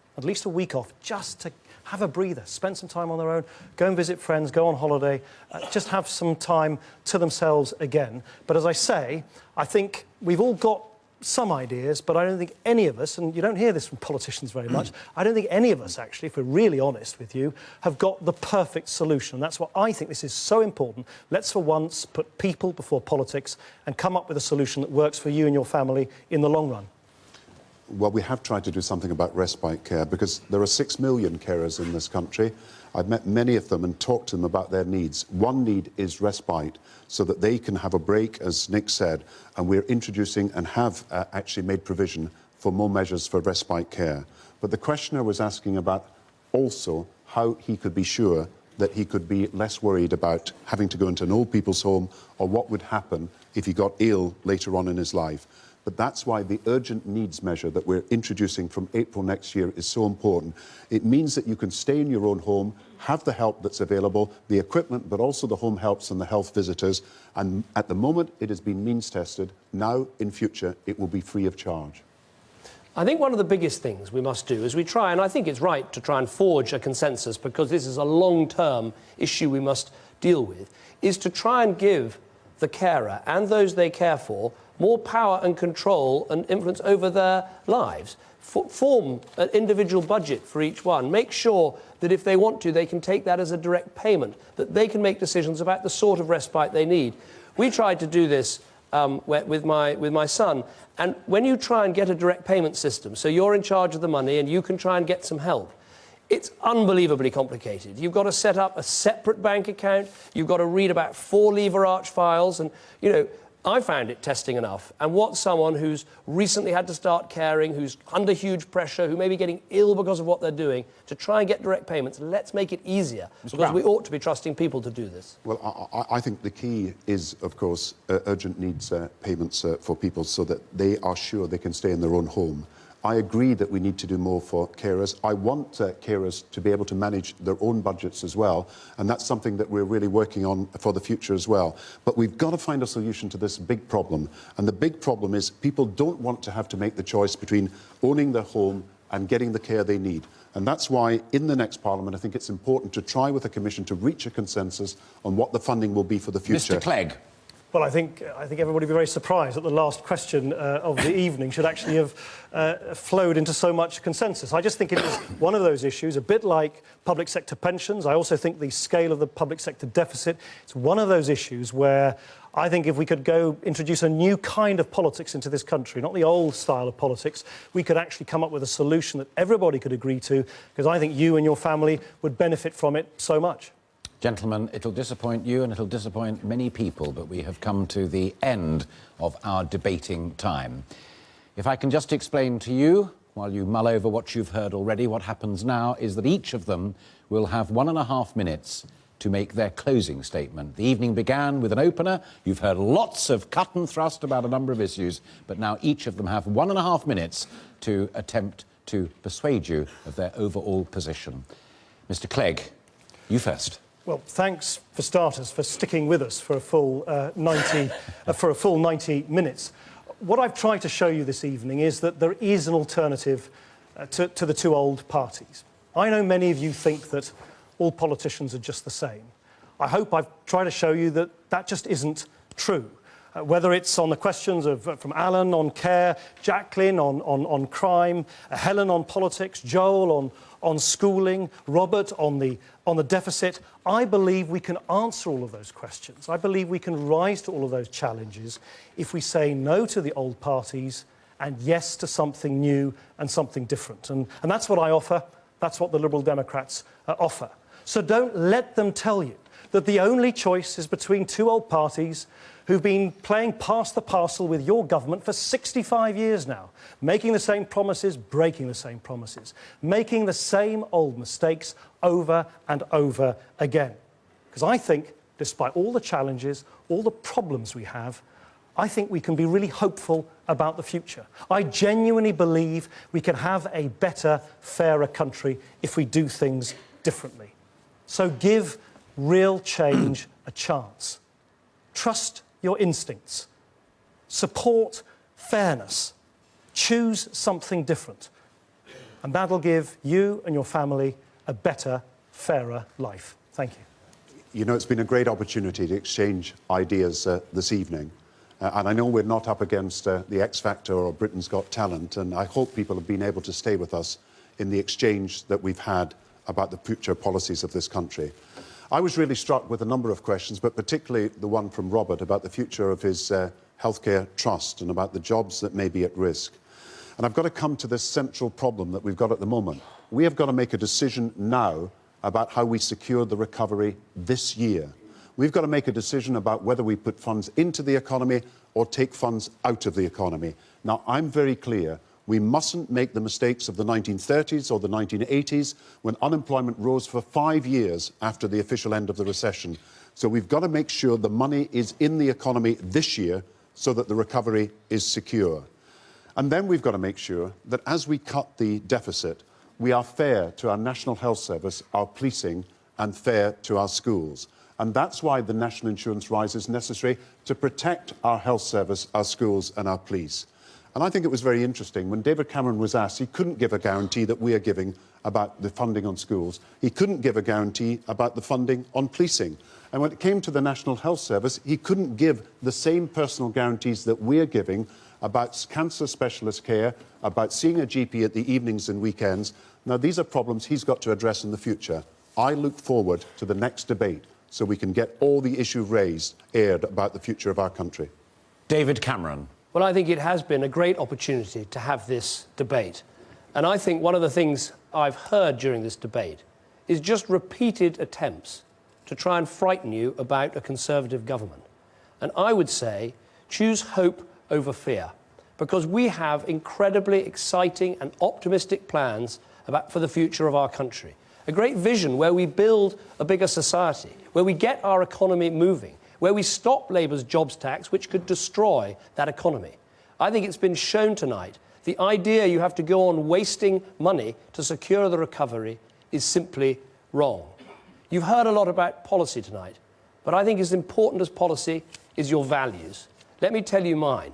just to have a breather, spend some time on their own, go and visit friends, go on holiday, just have some time to themselves again. But as I say, I think we've all got some ideas, but I don't think any of us, and you don't hear this from politicians very much, I don't think any of us actually, if we're really honest with you, have got the perfect solution. That's why I think this is so important. Let's for once put people before politics and come up with a solution that works for you and your family in the long run. Well, we have tried to do something about respite care because there are 6 million carers in this country. I've met many of them and talked to them about their needs. One need is respite, so that they can have a break, as Nick said, and we're introducing and have actually made provision for more measures for respite care. But the questioner was asking about also how he could be sure that he could be less worried about having to go into an old people's home or what would happen if he got ill later on in his life. But that's why the urgent needs measure that we're introducing from April next year is so important. It means that you can stay in your own home, have the help that's available, the equipment, but also the home helps and the health visitors. And at the moment, it has been means tested. Now, in future, it will be free of charge. I think one of the biggest things we must do is we try, and I think it's right to try and forge a consensus because this is a long-term issue we must deal with, is to try and give the carer and those they care for more power and control and influence over their lives. Form an individual budget for each one. Make sure that if they want to, they can take that as a direct payment, that they can make decisions about the sort of respite they need. We tried to do this with my son, and when you try and get a direct payment system, so you're in charge of the money and you can try and get some help, it's unbelievably complicated. You've got to set up a separate bank account, you've got to read about 4 lever arch files, and, you know, I found it testing enough. And what someone who's recently had to start caring, who's under huge pressure, who may be getting ill because of what they're doing, to try and get direct payments, let's make it easier. Because we ought to be trusting people to do this. Well, I think the key is, of course, urgent needs payments for people so that they are sure they can stay in their own home. I agree that we need to do more for carers. I want carers to be able to manage their own budgets as well, and that's something that we're really working on for the future as well. But we've got to find a solution to this big problem, and the big problem is people don't want to have to make the choice between owning their home and getting the care they need. And that's why, in the next Parliament, I think it's important to try with the Commission to reach a consensus on what the funding will be for the future. Mr Clegg. Well, I think everybody will be very surprised that the last question of the evening should actually have flowed into so much consensus. I just think it is one of those issues, a bit like public sector pensions. I also think the scale of the public sector deficit, it's one of those issues where I think if we could go introduce a new kind of politics into this country, not the old style of politics, we could actually come up with a solution that everybody could agree to, because I think you and your family would benefit from it so much. Gentlemen, it'll disappoint you and it'll disappoint many people, but we have come to the end of our debating time. If I can just explain to you, while you mull over what you've heard already, what happens now is that each of them will have 1.5 minutes to make their closing statement. The evening began with an opener. You've heard lots of cut and thrust about a number of issues, but now each of them have 1.5 minutes to attempt to persuade you of their overall position. Mr Clegg, you first. Well, thanks for starters for sticking with us for a full 90 minutes. What I've tried to show you this evening is that there is an alternative to the 2 old parties. I know many of you think that all politicians are just the same. I hope I've tried to show you that that just isn't true. Whether it's on the questions from Alan on care, Jacqueline on crime, Helen on politics, Joel on schooling, Robert on the deficit, I believe we can answer all of those questions. I believe we can rise to all of those challenges if we say no to the old parties and yes to something new and something different. And that's what I offer. That's what the Liberal Democrats offer. So don't let them tell you that the only choice is between 2 old parties who've been playing pass the parcel with your government for 65 years now, making the same promises, breaking the same promises, making the same old mistakes over and over again. Because I think, despite all the challenges, all the problems we have, I think we can be really hopeful about the future. I genuinely believe we can have a better, fairer country if we do things differently. So give real change a chance. Trust your instincts. Support fairness. Choose something different. And that'll give you and your family a better, fairer life. Thank you. You know, it's been a great opportunity to exchange ideas this evening. And I know we're not up against the X Factor or Britain's Got Talent, and I hope people have been able to stay with us in the exchange that we've had about the future policies of this country. I was really struck with a number of questions, but particularly the one from Robert about the future of his healthcare trust and about the jobs that may be at risk. And I've got to come to this central problem that we've got at the moment. We have got to make a decision now about how we secure the recovery this year. We've got to make a decision about whether we put funds into the economy or take funds out of the economy. Now, I'm very clear. We mustn't make the mistakes of the 1930s or the 1980s when unemployment rose for 5 years after the official end of the recession. So we've got to make sure the money is in the economy this year so that the recovery is secure. And then we've got to make sure that as we cut the deficit, we are fair to our National Health Service, our policing, and fair to our schools. And that's why the National Insurance rise is necessary to protect our health service, our schools, and our police. And I think it was very interesting. When David Cameron was asked, he couldn't give a guarantee that we are giving about the funding on schools. He couldn't give a guarantee about the funding on policing. And when it came to the National Health Service, he couldn't give the same personal guarantees that we're giving about cancer specialist care, about seeing a GP at the evenings and weekends. Now, these are problems he's got to address in the future. I look forward to the next debate so we can get all the issues aired about the future of our country. David Cameron. Well, I think it has been a great opportunity to have this debate. And I think one of the things I've heard during this debate is just repeated attempts to try and frighten you about a Conservative government. And I would say choose hope over fear, because we have incredibly exciting and optimistic plans for the future of our country. A great vision where we build a bigger society, where we get our economy moving, where we stop Labour's jobs tax, which could destroy that economy. I think it's been shown tonight the idea you have to go on wasting money to secure the recovery is simply wrong. You've heard a lot about policy tonight, but I think as important as policy is your values. Let me tell you mine.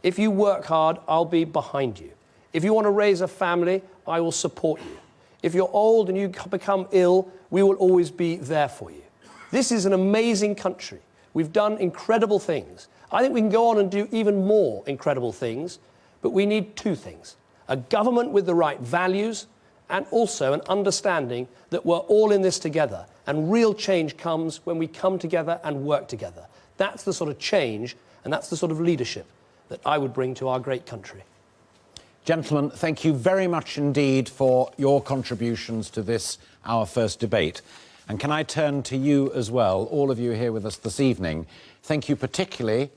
If you work hard, I'll be behind you. If you want to raise a family, I will support you. If you're old and you become ill, we will always be there for you. This is an amazing country. We've done incredible things. I think we can go on and do even more incredible things, but we need two things: a government with the right values and also an understanding that we're all in this together, and real change comes when we come together and work together. That's the sort of change and that's the sort of leadership that I would bring to our great country. Gentlemen, thank you very much indeed for your contributions to this, our first debate. And can I turn to you as well, all of you here with us this evening. Thank you particularly